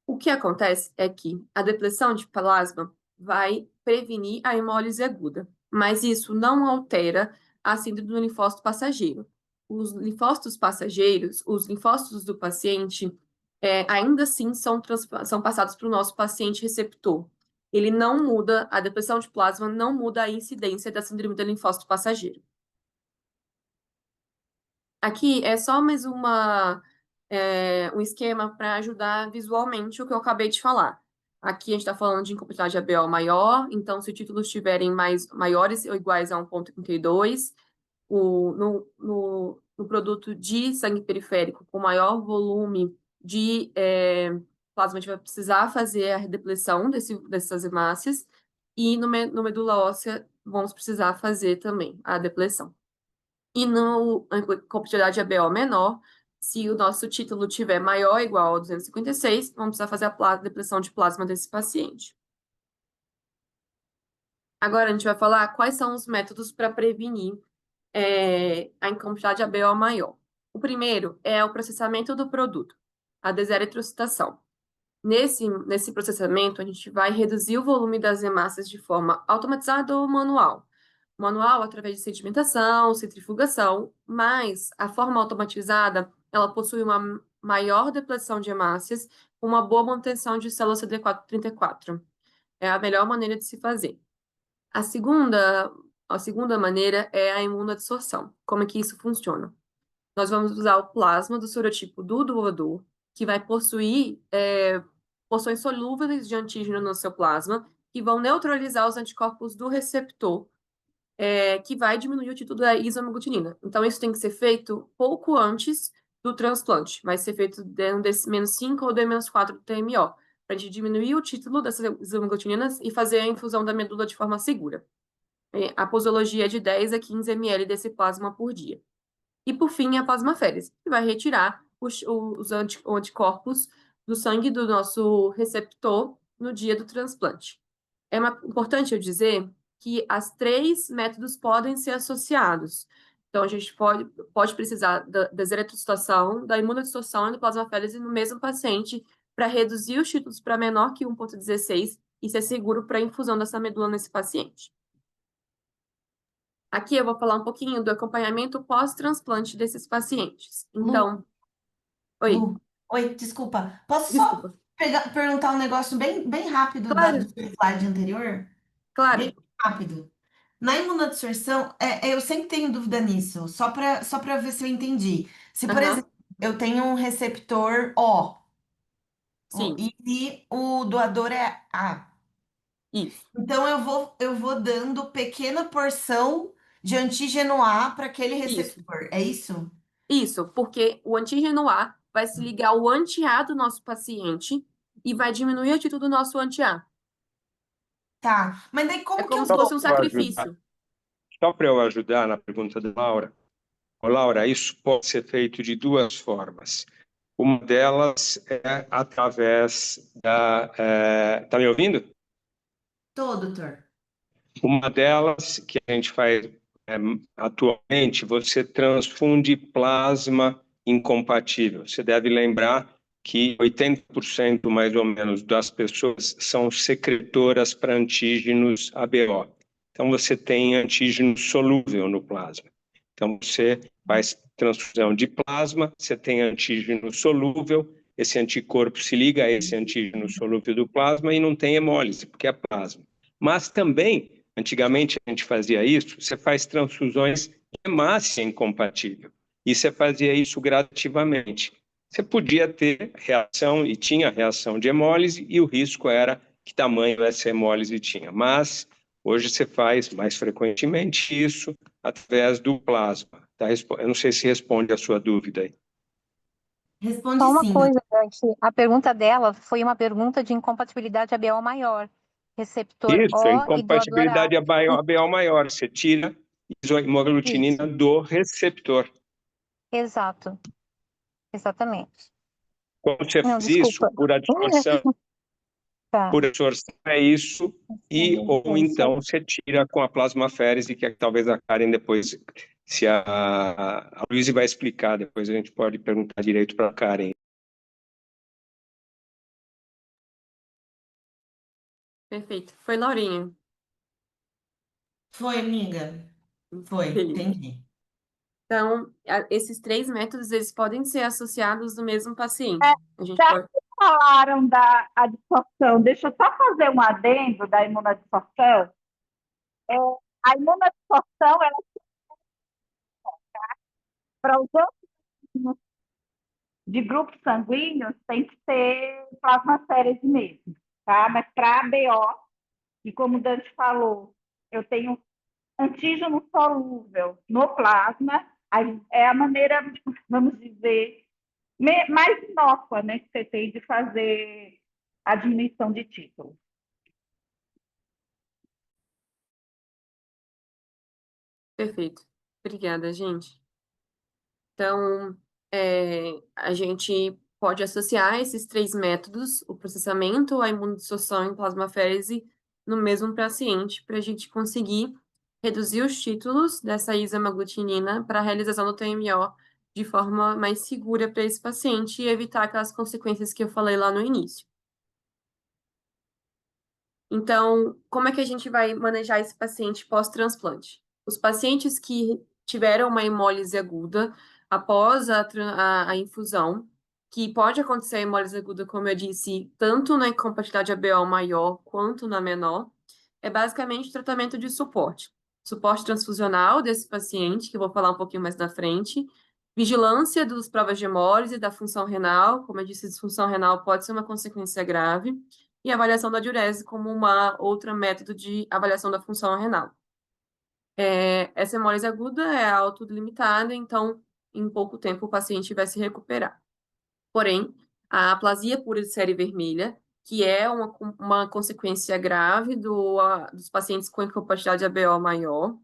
O que acontece é que a depressão de plasma vai prevenir a hemólise aguda, mas isso não altera a síndrome do linfócito passageiro. Os linfócitos passageiros, os linfócitos do paciente, ainda assim são passados para o nosso paciente receptor. Ele não muda, a depressão de plasma não muda a incidência da síndrome do linfócito passageiro. Aqui é só mais um esquema para ajudar visualmente o que eu acabei de falar. Aqui a gente está falando de incompatibilidade ABO maior, então se os títulos estiverem maiores ou iguais a 1,32, no produto de sangue periférico com maior volume de plasma, a gente vai precisar fazer a depleção dessas hemácias, e no medula óssea vamos precisar fazer também a depleção. E a compatibilidade ABO menor, se o nosso título tiver maior ou igual a 256, vamos precisar fazer a depleção de plasma desse paciente. Agora a gente vai falar quais são os métodos para prevenir a incompatibilidade ABO maior. O primeiro é o processamento do produto, a deseritrocitação. Nesse processamento, a gente vai reduzir o volume das hemácias de forma automatizada ou manual. Manual através de sedimentação, centrifugação, mas a forma automatizada, ela possui uma maior depleção de hemácias com uma boa manutenção de células CD434. É a melhor maneira de se fazer. A segunda maneira é a imunodissorção. Como é que isso funciona? Nós vamos usar o plasma do sorotipo do doador, que vai possuir porções solúveis de antígeno no seu plasma, que vão neutralizar os anticorpos do receptor, que vai diminuir o título da isomaglutinina. Então, isso tem que ser feito pouco antes do transplante. Vai ser feito dentro desse -5 ou D-4 do TMO, para a gente diminuir o título dessas isomaglutininas e fazer a infusão da medula de forma segura. A posologia é de 10 a 15 ml desse plasma por dia. E, por fim, a plasmaférese, que vai retirar os anticorpos do sangue do nosso receptor no dia do transplante. É importante eu dizer que os 3 métodos podem ser associados. Então, a gente pode precisar da deseritrocitação, da imunodissorção e da plasmaférese no mesmo paciente para reduzir os títulos para menor que 1,16 e ser seguro para a infusão dessa medula nesse paciente. Aqui eu vou falar um pouquinho do acompanhamento pós-transplante desses pacientes. Então, Oi, desculpa. Posso Desculpa. só perguntar um negócio bem rápido Claro. do slide anterior? Claro. Bem rápido. Na imunodissorção, eu sempre tenho dúvida nisso, só para ver se eu entendi. Se, por exemplo, eu tenho um receptor O, Sim. e o doador é A. Isso. Então, eu vou dando pequena porção de antígeno A para aquele receptor, é isso? Isso, porque o antígeno A vai se ligar ao anti-A do nosso paciente e vai diminuir o título do nosso anti-A. Tá, mas daí como É que como eu se fosse um Só para sacrifício. Só para eu ajudar na pergunta da Laura. Ô, Laura, isso pode ser feito de 2 formas. Uma delas é através da... Tá me ouvindo? Tô, doutor. Uma delas que a gente faz atualmente, você transfunde plasma incompatível. Você deve lembrar que 80% mais ou menos das pessoas são secretoras para antígenos ABO. Então, você tem antígeno solúvel no plasma. Então, você faz transfusão de plasma, você tem antígeno solúvel, esse anticorpo se liga a esse antígeno solúvel do plasma e não tem hemólise, porque é plasma. Mas também, antigamente a gente fazia isso, você faz transfusões de hemácia incompatível, e você fazia isso gradativamente. Você podia ter reação, e tinha reação de hemólise, e o risco era que tamanho essa hemólise tinha. Mas hoje você faz mais frequentemente isso através do plasma. Tá? Eu não sei se responde a sua dúvida aí. Responde Só uma sim, coisa, Dante. A pergunta dela foi uma pergunta de incompatibilidade ABO maior. Receptor Isso, O e doador A. incompatibilidade ABO maior. Você tira isomaglutinina do receptor. Exato. Exatamente. Quando você Não, faz desculpa. isso por adsorção, Tá. por absorção é isso, ou É isso então aí. você tira com a plasmaférese, que talvez a Karen depois, se a Luísa vai explicar, depois a gente pode perguntar direito para a Karen. Perfeito. Foi, Laurinha. Foi, amiga. Foi, Beleza. entendi. Então, esses 3 métodos, eles podem ser associados no mesmo paciente. A gente Já pode... que falaram da adsorção, deixa eu só fazer um adendo da imunodissorção. A imunodissorção, ela Para os outros de grupos sanguíneos, tem que ser plasmaférese mesmo, tá? Mas para ABO, e como o Dante falou, eu tenho antígeno solúvel no plasma, é a maneira, vamos dizer, mais inócua, né, que você tem de fazer a diminuição de título. Perfeito. Obrigada, gente. Então, a gente pode associar esses 3 métodos, o processamento, a imunodissociação e plasmaférese, no mesmo paciente, para a gente conseguir reduzir os títulos dessa isomaglutinina para a realização do TMO de forma mais segura para esse paciente e evitar aquelas consequências que eu falei lá no início. Então, como é que a gente vai manejar esse paciente pós-transplante? Os pacientes que tiveram uma hemólise aguda após a infusão, que pode acontecer a hemólise aguda, como eu disse, tanto na incompatibilidade ABO maior quanto na menor, é basicamente tratamento de suporte. Suporte transfusional desse paciente, que eu vou falar um pouquinho mais na frente, vigilância das provas de hemólise, da função renal, como eu disse, disfunção renal pode ser uma consequência grave, e avaliação da diurese como uma outra método de avaliação da função renal. Essa hemólise aguda é autolimitada, então, em pouco tempo, o paciente vai se recuperar. Porém, a aplasia pura de série vermelha, que é uma consequência grave dos pacientes com incompatibilidade ABO maior,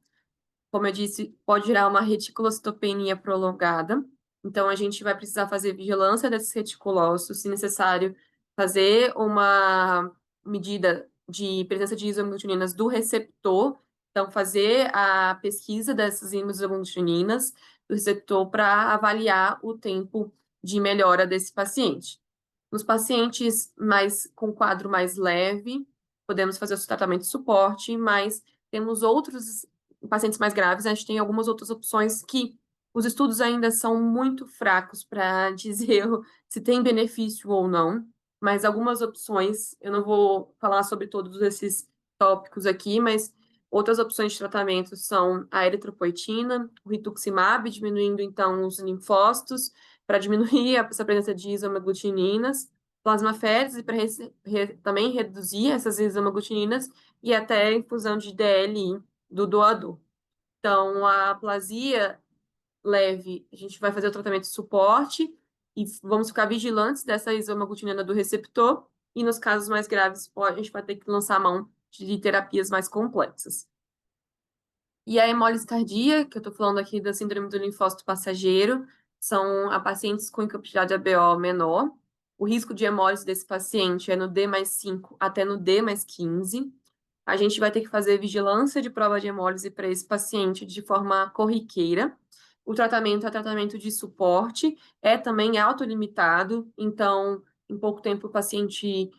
como eu disse, pode gerar uma reticulocitopenia prolongada, então a gente vai precisar fazer vigilância desses reticulócitos, se necessário, fazer uma medida de presença de isoaglutininas do receptor, então fazer a pesquisa dessas isoaglutininas do receptor para avaliar o tempo de melhora desse paciente. Nos pacientes com quadro mais leve, podemos fazer o tratamento de suporte, mas temos outros pacientes mais graves, a gente tem algumas outras opções que os estudos ainda são muito fracos para dizer se tem benefício ou não, mas algumas opções, eu não vou falar sobre todos esses tópicos aqui, mas outras opções de tratamento são a eritropoetina, o rituximab, diminuindo então os linfócitos, para diminuir essa presença de isoaglutininas, plasmaférese para também reduzir essas isoaglutininas e até infusão de DLI do doador. Então, a aplasia leve, a gente vai fazer o tratamento de suporte e vamos ficar vigilantes dessa isoamaglutinina do receptor, e nos casos mais graves, a gente vai ter que lançar a mão de terapias mais complexas. E a hemólise cardíaca, que eu estou falando aqui da síndrome do linfócito passageiro, são a pacientes com incapacidade ABO menor. O risco de hemólise desse paciente é no D+5 até no D+15. A gente vai ter que fazer vigilância de prova de hemólise para esse paciente de forma corriqueira. O tratamento é tratamento de suporte, é também autolimitado, então, em pouco tempo, o paciente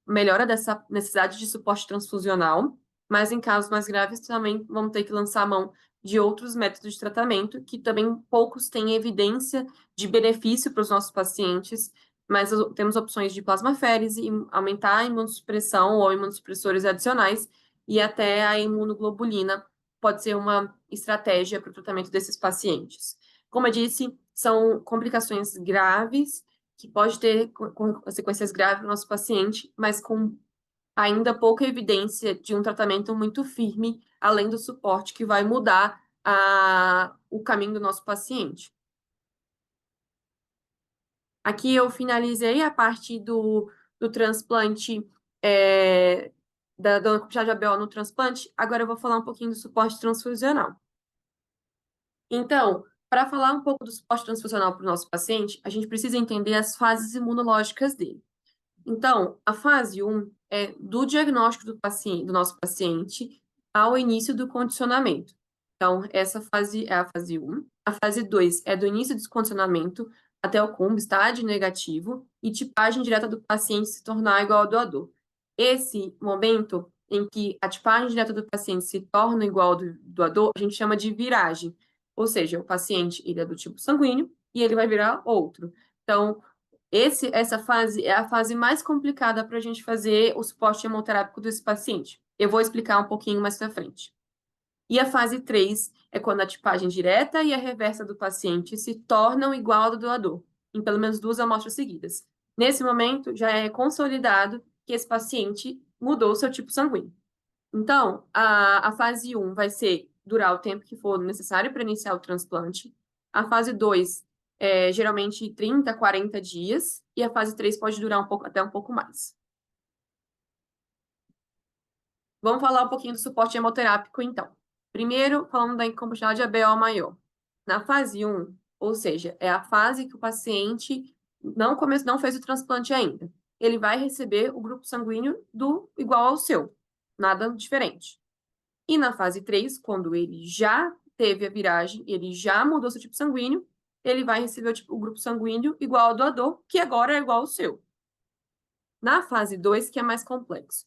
melhora dessa necessidade de suporte transfusional, mas em casos mais graves também vamos ter que lançar a mão de outros métodos de tratamento, que também poucos têm evidência de benefício para os nossos pacientes, mas temos opções de plasmaférese, aumentar a imunossupressão ou imunossupressores adicionais, e até a imunoglobulina pode ser uma estratégia para o tratamento desses pacientes. Como eu disse, são complicações graves, que pode ter consequências graves no nosso paciente, mas com ainda pouca evidência de um tratamento muito firme, além do suporte que vai mudar o caminho do nosso paciente. Aqui eu finalizei a parte do transplante, da incapacidade ABO no transplante. Agora eu vou falar um pouquinho do suporte transfusional. Então, para falar um pouco do suporte transfusional para o nosso paciente, a gente precisa entender as fases imunológicas dele. Então, a fase 1 é do diagnóstico do nosso paciente ao início do condicionamento. Então, essa fase é a fase 1. A fase 2 é do início do descondicionamento até o CUMB, estágio negativo, e tipagem direta do paciente se tornar igual ao doador. Esse momento em que a tipagem direta do paciente se torna igual ao do doador, a gente chama de viragem. Ou seja, o paciente ele é do tipo sanguíneo e ele vai virar outro. Então, essa fase é a fase mais complicada para a gente fazer o suporte hemoterápico desse paciente. Eu vou explicar um pouquinho mais para frente. E a fase 3 é quando a tipagem direta e a reversa do paciente se tornam igual ao do doador, em pelo menos 2 amostras seguidas. Nesse momento, já é consolidado que esse paciente mudou o seu tipo sanguíneo. Então, a fase 1 vai durar o tempo que for necessário para iniciar o transplante. A fase 2 é geralmente 30, 40 dias. E a fase 3 pode durar até um pouco mais. Vamos falar um pouquinho do suporte hemoterápico, então. Primeiro, falando da incompatibilidade ABO maior. Na fase 1, ou seja, é a fase que o paciente não fez o transplante ainda. Ele vai receber o grupo sanguíneo igual ao seu, nada diferente. E na fase 3, quando ele já teve a viragem, ele já mudou seu tipo sanguíneo, ele vai receber o grupo sanguíneo igual ao doador, que agora é igual ao seu. Na fase 2, que é mais complexo.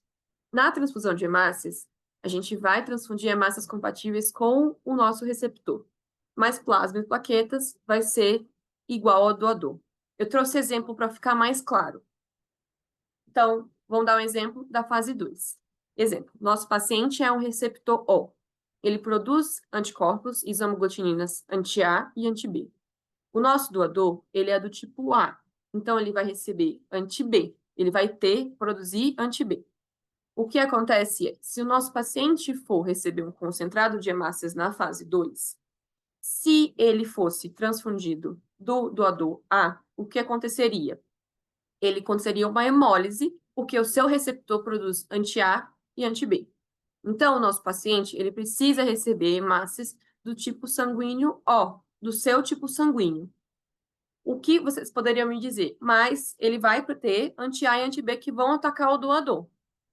Na transfusão de hemácias, a gente vai transfundir hemácias compatíveis com o nosso receptor. Mas plasma e plaquetas vai ser igual ao doador. Eu trouxe exemplo para ficar mais claro. Então, vamos dar um exemplo da fase 2. Exemplo, nosso paciente é um receptor O. Ele produz anticorpos, isoaglutininas anti-A e anti-B. O nosso doador, ele é do tipo A. Então, ele vai receber anti-B. Ele vai produzir anti-B. O que acontece é, se o nosso paciente for receber um concentrado de hemácias na fase 2, se ele fosse transfundido do doador A, o que aconteceria? Ele aconteceria uma hemólise, porque o seu receptor produz anti-A e anti-B. Então, o nosso paciente, ele precisa receber hemácias do tipo sanguíneo O, do seu tipo sanguíneo. O que vocês poderiam me dizer? Mas ele vai ter anti-A e anti-B que vão atacar o doador.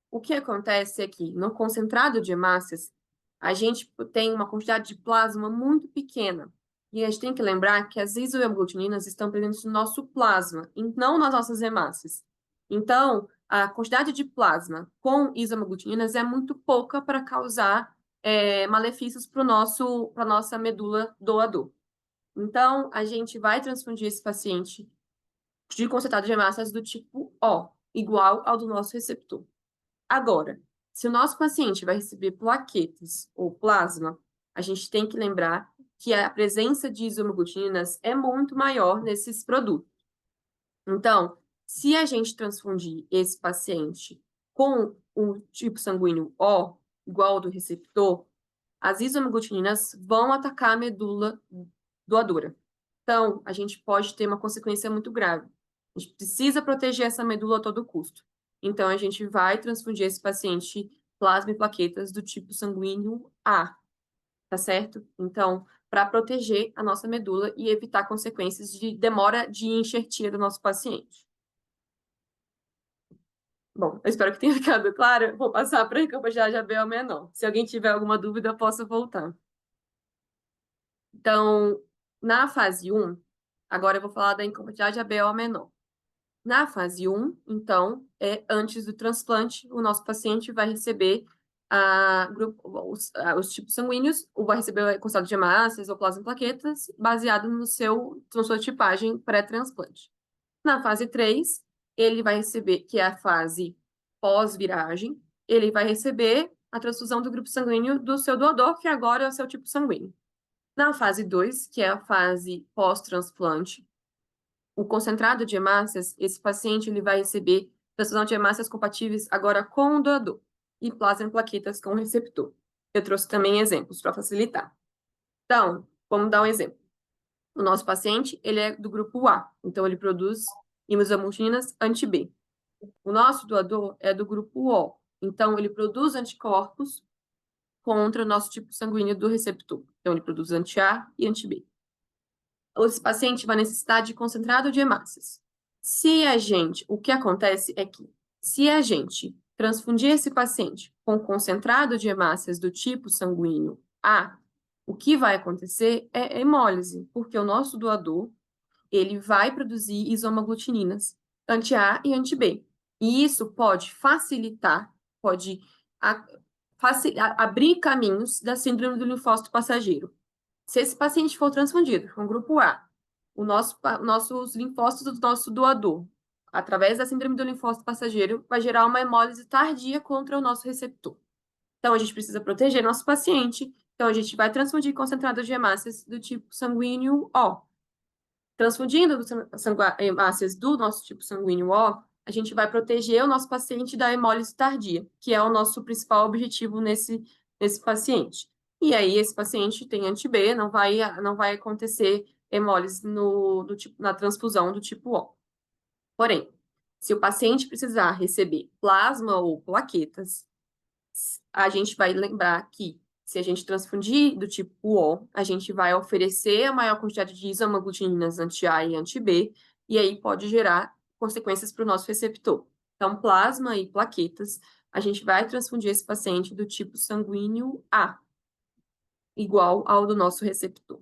O que acontece é que, no concentrado de hemácias, a gente tem uma quantidade de plasma muito pequena. E a gente tem que lembrar que as isoaglutininas estão presentes no nosso plasma, e não nas nossas hemácias. Então, a quantidade de plasma com isoaglutininas é muito pouca para causar malefícios para a nossa medula doador. Então, a gente vai transfundir esse paciente de concentrado de hemácias do tipo O, igual ao do nosso receptor. Agora, se o nosso paciente vai receber plaquetas ou plasma, a gente tem que lembrar que a presença de isoaglutininas é muito maior nesses produtos. Então, se a gente transfundir esse paciente com o tipo sanguíneo O, igual ao do receptor, as isoaglutininas vão atacar a medula doadora. Então, a gente pode ter uma consequência muito grave. A gente precisa proteger essa medula a todo custo. Então, a gente vai transfundir esse paciente plasma e plaquetas do tipo sanguíneo A, tá certo? Então, para proteger a nossa medula e evitar consequências de demora de enxertia do nosso paciente. Bom, eu espero que tenha ficado claro. Vou passar para a incapacidade ABO menor. Se alguém tiver alguma dúvida, eu posso voltar. Então, na fase 1, agora eu vou falar da incompatibilidade ABO menor. Na fase 1, então, antes do transplante, o nosso paciente vai receber os tipos sanguíneos, ou vai receber o concentrado de hemácias ou plasma plaquetas, baseado na sua tipagem pré-transplante. Na fase 3, ele vai receber, que é a fase pós-viragem, ele vai receber a transfusão do grupo sanguíneo do seu doador, que agora é o seu tipo sanguíneo. Na fase 2, que é a fase pós-transplante, o concentrado de hemácias, esse paciente ele vai receber transfusão de hemácias compatíveis agora com o doador e plasma e plaquetas com o receptor. Eu trouxe também exemplos para facilitar. Então, vamos dar um exemplo. O nosso paciente, ele é do grupo A, então ele produz imunoglutininas anti-B. O nosso doador é do grupo O, então ele produz anticorpos contra o nosso tipo sanguíneo do receptor. Então, ele produz anti-A e anti-B. Esse paciente vai necessitar de concentrado de hemácias. O que acontece é que, se a gente transfundir esse paciente com concentrado de hemácias do tipo sanguíneo A, o que vai acontecer é hemólise, porque o nosso doador, ele vai produzir isoaglutininas anti-A e anti-B. E isso pode facilitar, pode abrir caminhos da síndrome do linfócito passageiro. Se esse paciente for transfundido com o grupo A, nossos linfócitos do nosso doador, através da síndrome do linfócito passageiro, vai gerar uma hemólise tardia contra o nosso receptor. Então, a gente precisa proteger nosso paciente Então, a gente vai transfundir concentrado de hemácias do tipo sanguíneo O. Transfundindo hemácias do nosso tipo sanguíneo O, a gente vai proteger o nosso paciente da hemólise tardia, que é o nosso principal objetivo nesse paciente. E aí, esse paciente tem anti-B, não vai acontecer hemólise na transfusão do tipo O. Porém, se o paciente precisar receber plasma ou plaquetas, a gente vai lembrar que, se a gente transfundir do tipo O, a gente vai oferecer a maior quantidade de isoaglutininas anti-A e anti-B, e aí pode gerar consequências para o nosso receptor. Então, plasma e plaquetas, a gente vai transfundir esse paciente do tipo sanguíneo A, igual ao do nosso receptor.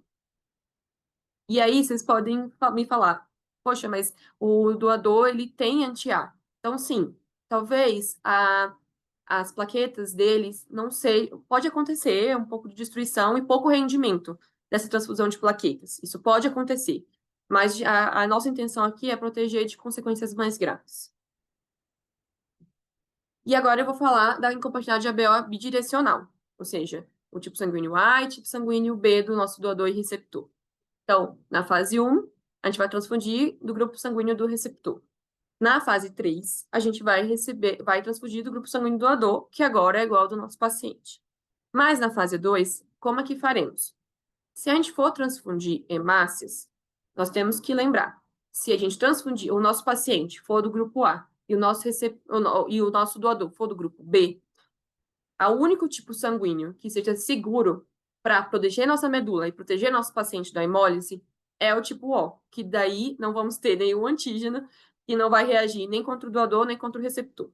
E aí, vocês podem me falar, poxa, mas o doador, ele tem anti-A. Então, sim, talvez as plaquetas deles, não sei, pode acontecer um pouco de destruição e pouco rendimento dessa transfusão de plaquetas. Isso pode acontecer. Mas a nossa intenção aqui é proteger de consequências mais graves. E agora eu vou falar da incompatibilidade ABO bidirecional, ou seja, o tipo sanguíneo A e tipo sanguíneo B do nosso doador e receptor. Então, na fase 1, a gente vai transfundir do grupo sanguíneo do receptor. Na fase 3, a gente vai transfundir do grupo sanguíneo doador, que agora é igual ao do nosso paciente. Mas na fase 2, como é que faremos? Se a gente for transfundir hemácias, nós temos que lembrar, se a gente transfundir, o nosso paciente for do grupo A e o nosso doador for do grupo B, o único tipo sanguíneo que seja seguro para proteger nossa medula e proteger nosso paciente da hemólise é o tipo O, que daí não vamos ter nenhum antígeno e não vai reagir nem contra o doador, nem contra o receptor.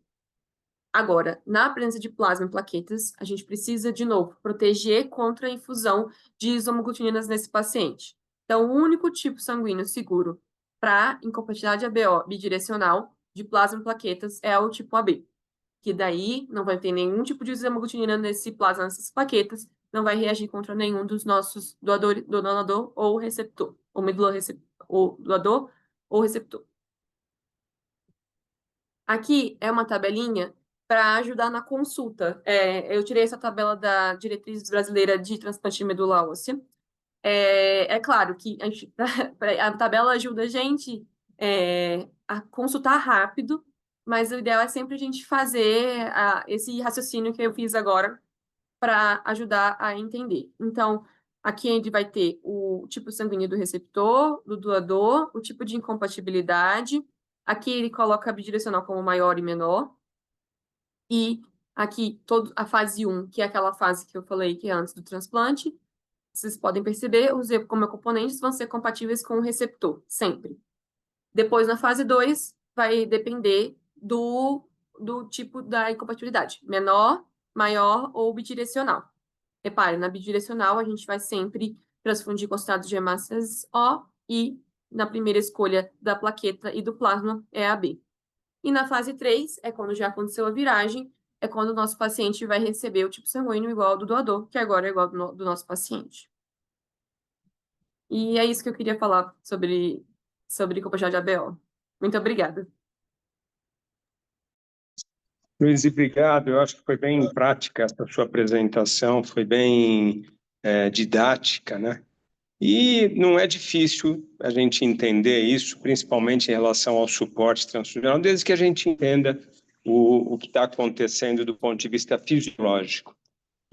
Agora, na presença de plasma e plaquetas, a gente precisa, de novo, proteger contra a infusão de isoaglutininas nesse paciente. Então, o único tipo sanguíneo seguro para incompatibilidade ABO bidirecional de plasma e plaquetas é o tipo AB, que daí não vai ter nenhum tipo de isoaglutinina nesse plasma, nessas plaquetas, não vai reagir contra nenhum dos nossos donador ou receptor, ou medula receptor, ou doador ou receptor. Aqui é uma tabelinha para ajudar na consulta. Eu tirei essa tabela da Diretriz Brasileira de Transplante de Medula Óssea. É claro que a tabela ajuda a gente a consultar rápido, mas o ideal é sempre a gente fazer esse raciocínio que eu fiz agora para ajudar a entender. Então, aqui a gente vai ter o tipo sanguíneo do receptor, do doador, o tipo de incompatibilidade. Aqui ele coloca a bidirecional como maior e menor. E aqui a fase 1, que é aquela fase que eu falei que é antes do transplante. Vocês podem perceber, os componentes vão ser compatíveis com o receptor, sempre. Depois, na fase 2, vai depender do tipo da incompatibilidade. Menor, maior ou bidirecional. Repare, na bidirecional, a gente vai sempre transfundir concentrados de hemácias O e, na primeira escolha da plaqueta e do plasma, é a B. E na fase 3, é quando já aconteceu a viragem, é quando o nosso paciente vai receber o tipo sanguíneo igual ao do doador, que agora é igual ao do nosso paciente. E é isso que eu queria falar sobre incompatibilidade ABO. Muito obrigada. Luiz, obrigado. Eu acho que foi bem prática essa sua apresentação, foi bem didática, né? E não é difícil a gente entender isso, principalmente em relação ao suporte transfusional, desde que a gente entenda o que está acontecendo do ponto de vista fisiológico.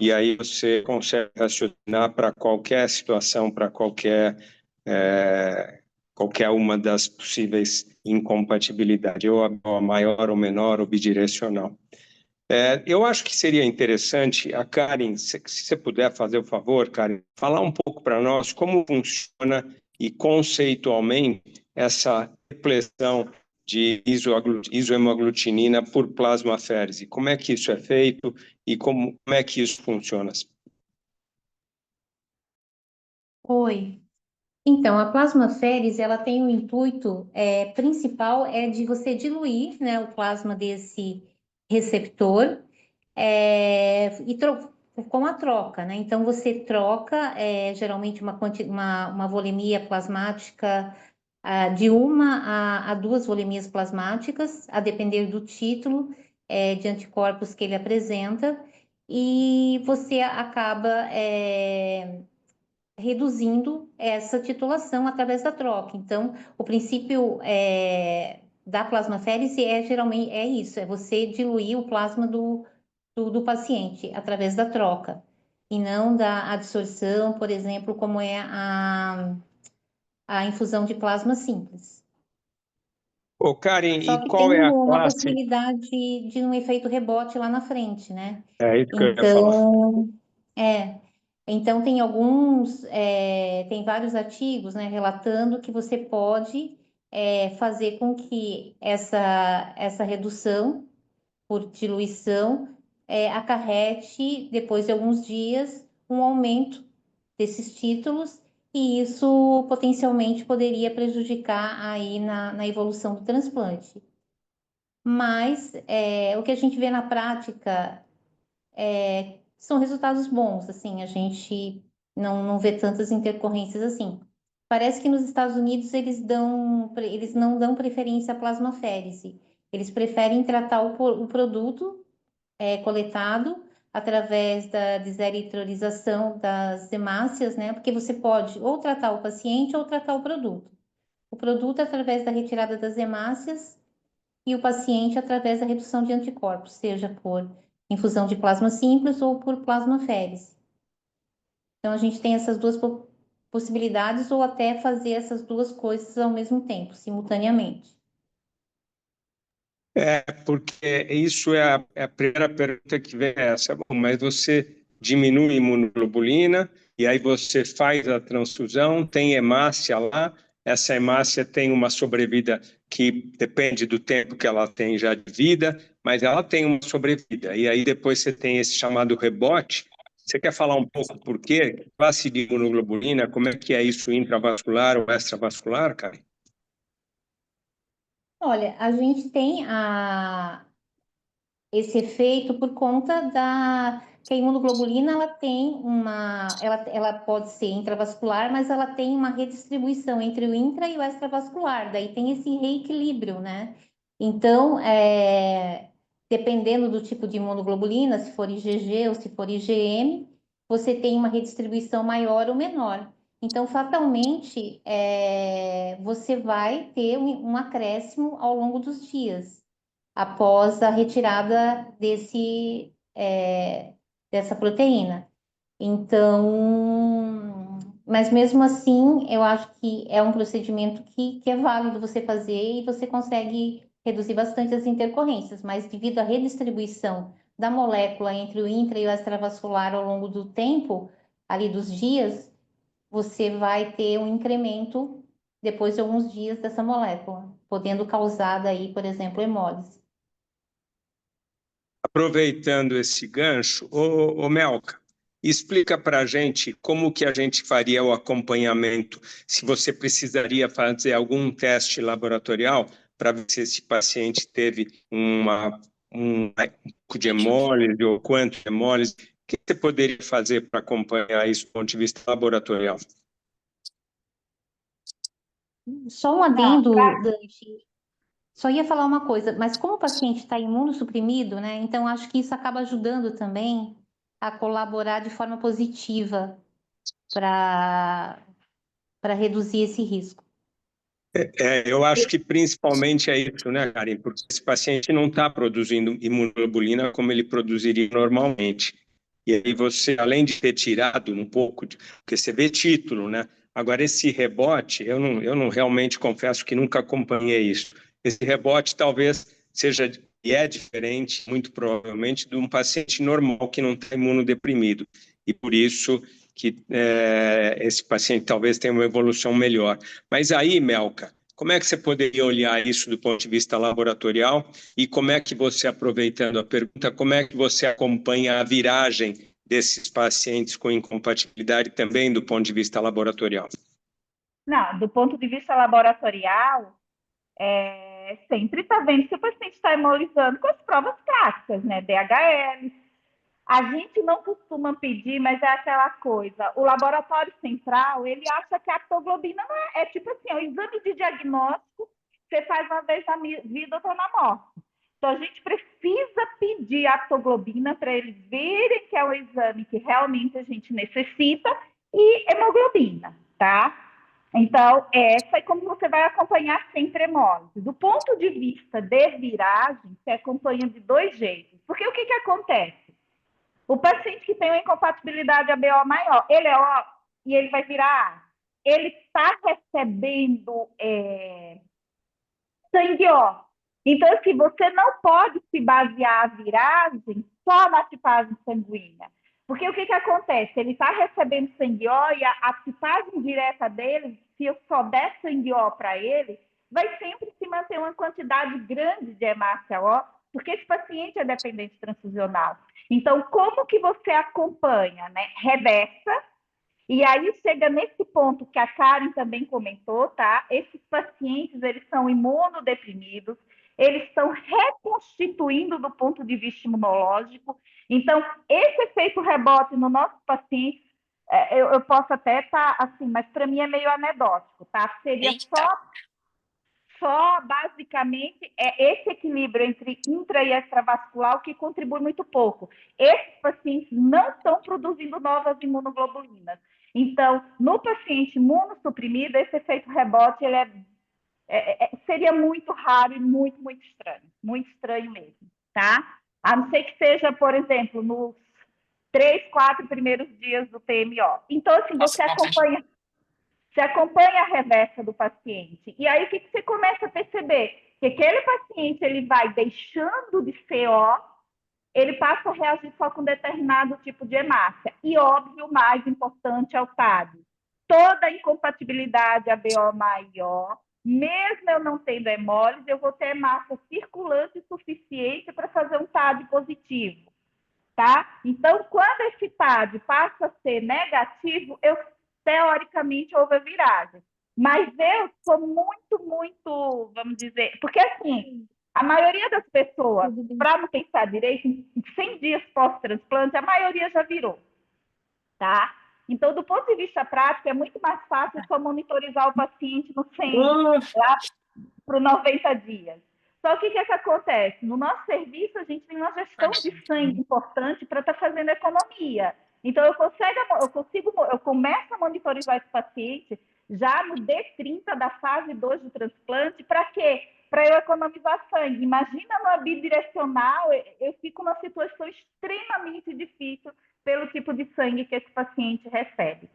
E aí você consegue raciocinar para qualquer situação, para qualquer uma das possíveis incompatibilidades, ou a maior ou menor, ou bidirecional. Eu acho que seria interessante, a Karen, se você puder fazer o favor, Karen, falar um pouco para nós como funciona e conceitualmente essa repressão de isohemaglutinina por plasmaférese. Como é que isso é feito e como é que isso funciona? Oi. Então, a plasmaférese, ela tem o intuito principal de você diluir, né, o plasma desse receptor com a troca, né? Então, você troca geralmente uma volemia plasmática de 1 a 2 volemias plasmáticas, a depender do título de anticorpos que ele apresenta. e você acaba reduzindo essa titulação através da troca. Então, o princípio da plasmaférese geralmente isso, é você diluir o plasma do paciente através da troca, e não da adsorção, por exemplo, como é a infusão de plasma simples. Ô, Karen, Só e que qual tem é a uma classe? possibilidade de um efeito rebote lá na frente, né? É isso que eu ia falar. Então tem tem vários artigos, né, relatando que você pode fazer com que essa redução por diluição acarrete, depois de alguns dias, um aumento desses títulos, e isso potencialmente poderia prejudicar aí na evolução do transplante. Mas o que a gente vê na prática são resultados bons, assim, a gente não vê tantas intercorrências assim. Parece que nos Estados Unidos eles não dão preferência à plasmaférese. Eles preferem tratar o produto coletado através da deseritrolização das hemácias, né? Porque você pode ou tratar o paciente ou tratar o produto. O produto através da retirada das hemácias e o paciente através da redução de anticorpos, seja por infusão de plasma simples ou por plasmaférese. Então, a gente tem essas duas possibilidades, ou até fazer essas duas coisas ao mesmo tempo, simultaneamente. Porque isso é a primeira pergunta que vem essa. Bom, mas você diminui a imunoglobulina e aí você faz a transfusão, tem hemácia lá, essa hemácia tem uma sobrevida que depende do tempo que ela tem já de vida, mas ela tem uma sobrevida. E aí depois você tem esse chamado rebote. Você quer falar um pouco por quê? Classe de imunoglobulina, como é que é isso intravascular ou extravascular, cara? Olha, a gente tem esse efeito por conta que a imunoglobulina ela pode ser intravascular, mas ela tem uma redistribuição entre o intra e o extravascular, daí tem esse reequilíbrio, né? Então, dependendo do tipo de imunoglobulina, se for IgG ou se for IgM, você tem uma redistribuição maior ou menor. Então, fatalmente, você vai ter um acréscimo ao longo dos dias após a retirada dessa proteína. Então, mas mesmo assim, eu acho que é um procedimento que é válido você fazer e você consegue reduzir bastante as intercorrências, mas devido à redistribuição da molécula entre o intra e o extravascular ao longo do tempo, ali dos dias, você vai ter um incremento depois de alguns dias dessa molécula, podendo causar daí, por exemplo, hemólise. Aproveitando esse gancho, ô Melka, explica para a gente como que a gente faria o acompanhamento, se você precisaria fazer algum teste laboratorial para ver se esse paciente teve um pouco de hemólise ou quanto de hemólise. O que você poderia fazer para acompanhar isso do ponto de vista laboratorial? Só um adendo, Dante. Só ia falar uma coisa, mas como o paciente está imunossuprimido, né? Então acho que isso acaba ajudando também a colaborar de forma positiva para reduzir esse risco. Eu acho que principalmente é isso, né, Karen? Porque esse paciente não está produzindo imunoglobulina como ele produziria normalmente. E aí você, além de ter tirado um pouco, porque você vê título, né? Agora, esse rebote, eu não realmente confesso que nunca acompanhei isso. Esse rebote talvez seja, e é diferente, muito provavelmente, de um paciente normal que não está imunodeprimido. E por isso que esse paciente talvez tenha uma evolução melhor. Mas aí, Melka, como é que você poderia olhar isso do ponto de vista laboratorial e como é que você, aproveitando a pergunta, como é que você acompanha a viragem desses pacientes com incompatibilidade também do ponto de vista laboratorial? Não, do ponto de vista laboratorial, sempre está vendo se o paciente está hemolizando com as provas clássicas, né? DHL. A gente não costuma pedir, mas é aquela coisa. O laboratório central, ele acha que a aptoglobina não tipo assim, o exame de diagnóstico você faz uma vez na vida ou na morte. Então, a gente precisa pedir aptoglobina para eles verem que é o exame que realmente a gente necessita e hemoglobina, tá? Então, essa é como você vai acompanhar sempre hemólise. Do ponto de vista de viragem, você acompanha de 2 jeitos. Porque o que acontece? O paciente que tem uma incompatibilidade ABO maior, ele é O e ele vai virar A. Ele está recebendo sangue O. Então, assim, você não pode se basear a viragem só na tipagem sanguínea. Porque o que acontece? Ele está recebendo sangue O e a tipagem direta dele, se eu só der sangue O para ele, vai sempre se manter uma quantidade grande de hemácia O, porque esse paciente é dependente transfusional. Então, como que você acompanha, né? Reversa, e aí chega nesse ponto que a Karen também comentou, tá? Esses pacientes, eles são imunodeprimidos, eles estão reconstituindo do ponto de vista imunológico. Então, esse efeito rebote no nosso paciente, eu posso até estar assim, mas para mim é meio anedótico, tá? Seria só basicamente esse equilíbrio entre intra e extravascular o que contribui muito pouco. Esses pacientes não estão produzindo novas imunoglobulinas. Então, no paciente imunossuprimido, esse efeito rebote ele seria muito raro e muito estranho mesmo, tá? A não ser que seja, por exemplo, nos 3, 4 primeiros dias do PMO. Então, assim, você acompanha a reversa do paciente. E aí, o que você começa a perceber? Que aquele paciente ele vai deixando de ser O, ele passa a reagir só com determinado tipo de hemácia. E, óbvio, o mais importante é o TAD. Toda incompatibilidade ABO maior, mesmo eu não tendo hemólise, eu vou ter hemácia circulante suficiente para fazer um TAD positivo. Tá? Então, quando esse TAD passa a ser negativo, teoricamente houve a viragem. Mas eu sou muito, vamos dizer, porque assim, a maioria das pessoas, para não pensar direito, em 100 dias pós-transplante, a maioria já virou, tá? Então, do ponto de vista prático, é muito mais fácil só monitorizar o paciente no 100, lá para os 90 dias. Só que o que acontece? No nosso serviço, a gente tem uma gestão de sangue importante para estar fazendo economia. Então, eu começo a monitorizar esse paciente já no D30 da fase 2 do transplante. Para quê? Para eu economizar sangue. Imagina uma bidirecional, eu fico numa situação extremamente difícil pelo tipo de sangue que esse paciente recebe,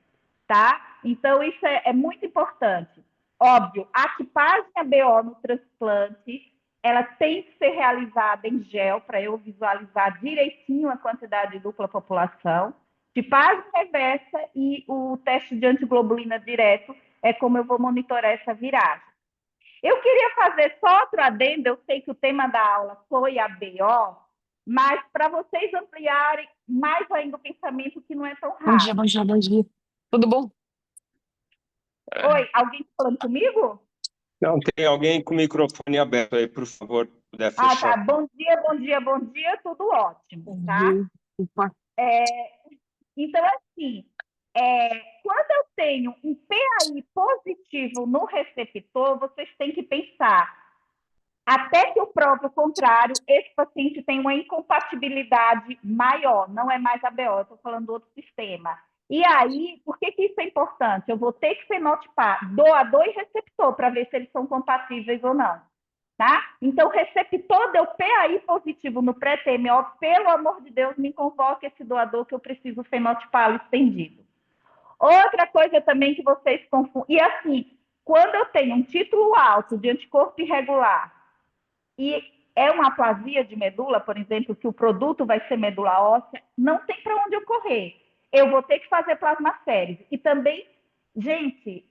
tá? Então, isso é muito importante. Óbvio, a tipagem ABO no transplante, ela tem que ser realizada em gel para eu visualizar direitinho a quantidade de dupla população. Tipagem reversa e o teste de antiglobulina direto é como eu vou monitorar essa viragem. Eu queria fazer só outro adendo, eu sei que o tema da aula foi a BO, mas para vocês ampliarem mais ainda o pensamento que não é tão rápido. Bom dia. Tudo bom? Oi, alguém está falando comigo? Não, tem alguém com o microfone aberto aí, por favor, puder Ah, fechar. tá. Bom dia, tudo ótimo, tá? Então, assim, quando eu tenho um PAI positivo no receptor, vocês têm que pensar, até que eu prove o contrário, esse paciente tem uma incompatibilidade maior, não é mais ABO, eu estou falando do outro sistema. E aí, por que isso é importante? Eu vou ter que fenotipar doador e receptor para ver se eles são compatíveis ou não. Tá? Então, o receptor deu PAI positivo no pré-TMO, pelo amor de Deus, me convoque esse doador que eu preciso fenotipá-lo estendido. Outra coisa também que vocês confundem, e assim, quando eu tenho um título alto de anticorpo irregular e é uma aplasia de medula, por exemplo, que o produto vai ser medula óssea, não tem para onde eu correr. Eu vou ter que fazer plasmaférese. E também, gente,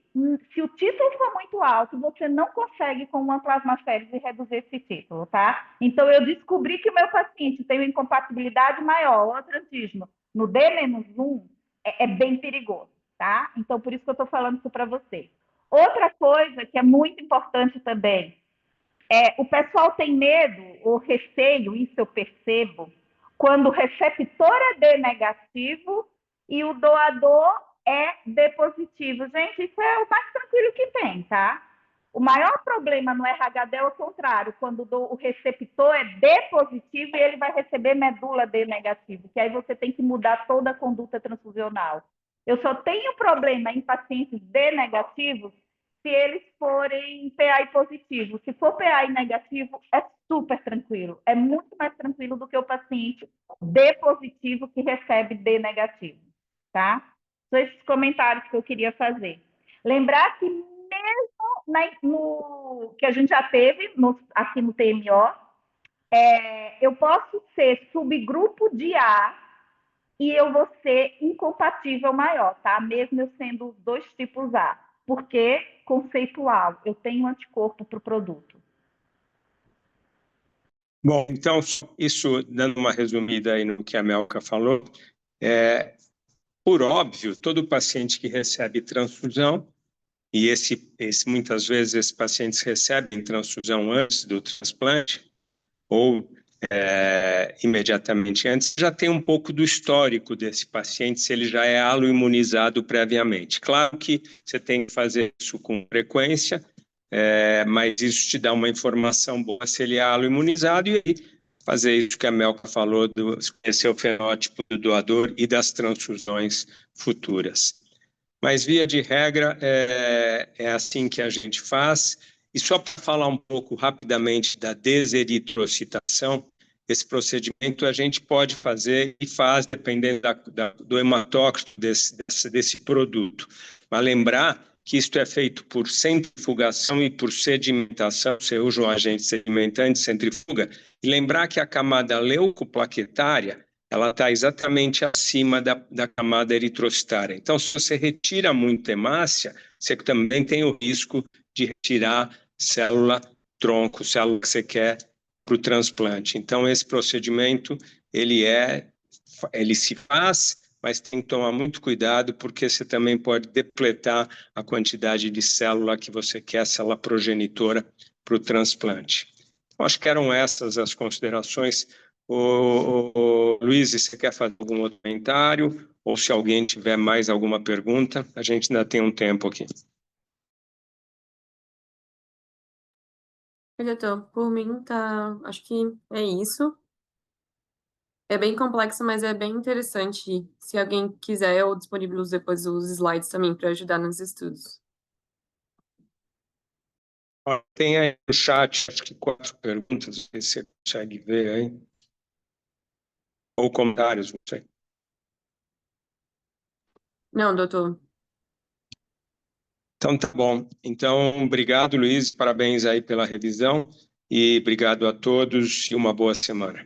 se o título for muito alto, você não consegue com uma plasmaférese reduzir esse título, tá? Então, eu descobri que o meu paciente tem uma incompatibilidade maior, outro antígeno, no D-1, é bem perigoso, tá? Então, por isso que eu estou falando isso para vocês. Outra coisa que é muito importante também, o pessoal tem medo ou receio, isso eu percebo, quando o receptor é D negativo e o doador é D positivo. Gente, isso é o mais tranquilo que tem, tá? O maior problema no RHD é o contrário, quando o receptor é D positivo e ele vai receber medula D negativo, que aí você tem que mudar toda a conduta transfusional. Eu só tenho problema em pacientes D negativos se eles forem PAI positivo. Se for PAI negativo, é super tranquilo. É muito mais tranquilo do que o paciente D positivo que recebe D negativo, tá? São esses comentários que eu queria fazer. Lembrar que mesmo que a gente já teve aqui no TMO, eu posso ser subgrupo de A e eu vou ser incompatível maior, tá? Mesmo eu sendo os dois tipos A. Porque, conceitual, eu tenho anticorpo para o produto. Bom, então, isso, dando uma resumida aí no que a Melka falou, por óbvio, todo paciente que recebe transfusão, e muitas vezes esses pacientes recebem transfusão antes do transplante, ou imediatamente antes, já tem um pouco do histórico desse paciente, se ele já é aloimunizado previamente. Claro que você tem que fazer isso com frequência, mas isso te dá uma informação boa se ele é aloimunizado, e aí fazer isso que a Melka falou, esse é o fenótipo do doador e das transfusões futuras. Mas, via de regra, é assim que a gente faz. E só para falar um pouco rapidamente da deseritrocitação, esse procedimento a gente pode fazer e faz, dependendo do hematócrito desse produto. Mas lembrar que isto é feito por centrifugação e por sedimentação, você usa um agente sedimentante, centrifuga, e lembrar que a camada leucoplaquetária ela está exatamente acima da camada eritrocitária. Então, se você retira muita hemácia, você também tem o risco de retirar célula-tronco, célula que você quer para o transplante. Então, esse procedimento, ele se faz, mas tem que tomar muito cuidado, porque você também pode depletar a quantidade de célula que você quer, célula progenitora, para o transplante. Então, acho que eram essas as considerações. Luiz, você quer fazer algum outro comentário? Ou se alguém tiver mais alguma pergunta, a gente ainda tem um tempo aqui. Doutor, por mim, acho que é isso. É bem complexo, mas é bem interessante. Se alguém quiser, eu disponibilizo depois os slides também para ajudar nos estudos. Tem aí no chat, acho que 4 perguntas, não sei se você consegue ver aí. Ou comentários, não sei. Não, doutor. Então, tá bom. Então, obrigado, Luiz, parabéns aí pela revisão e obrigado a todos e uma boa semana.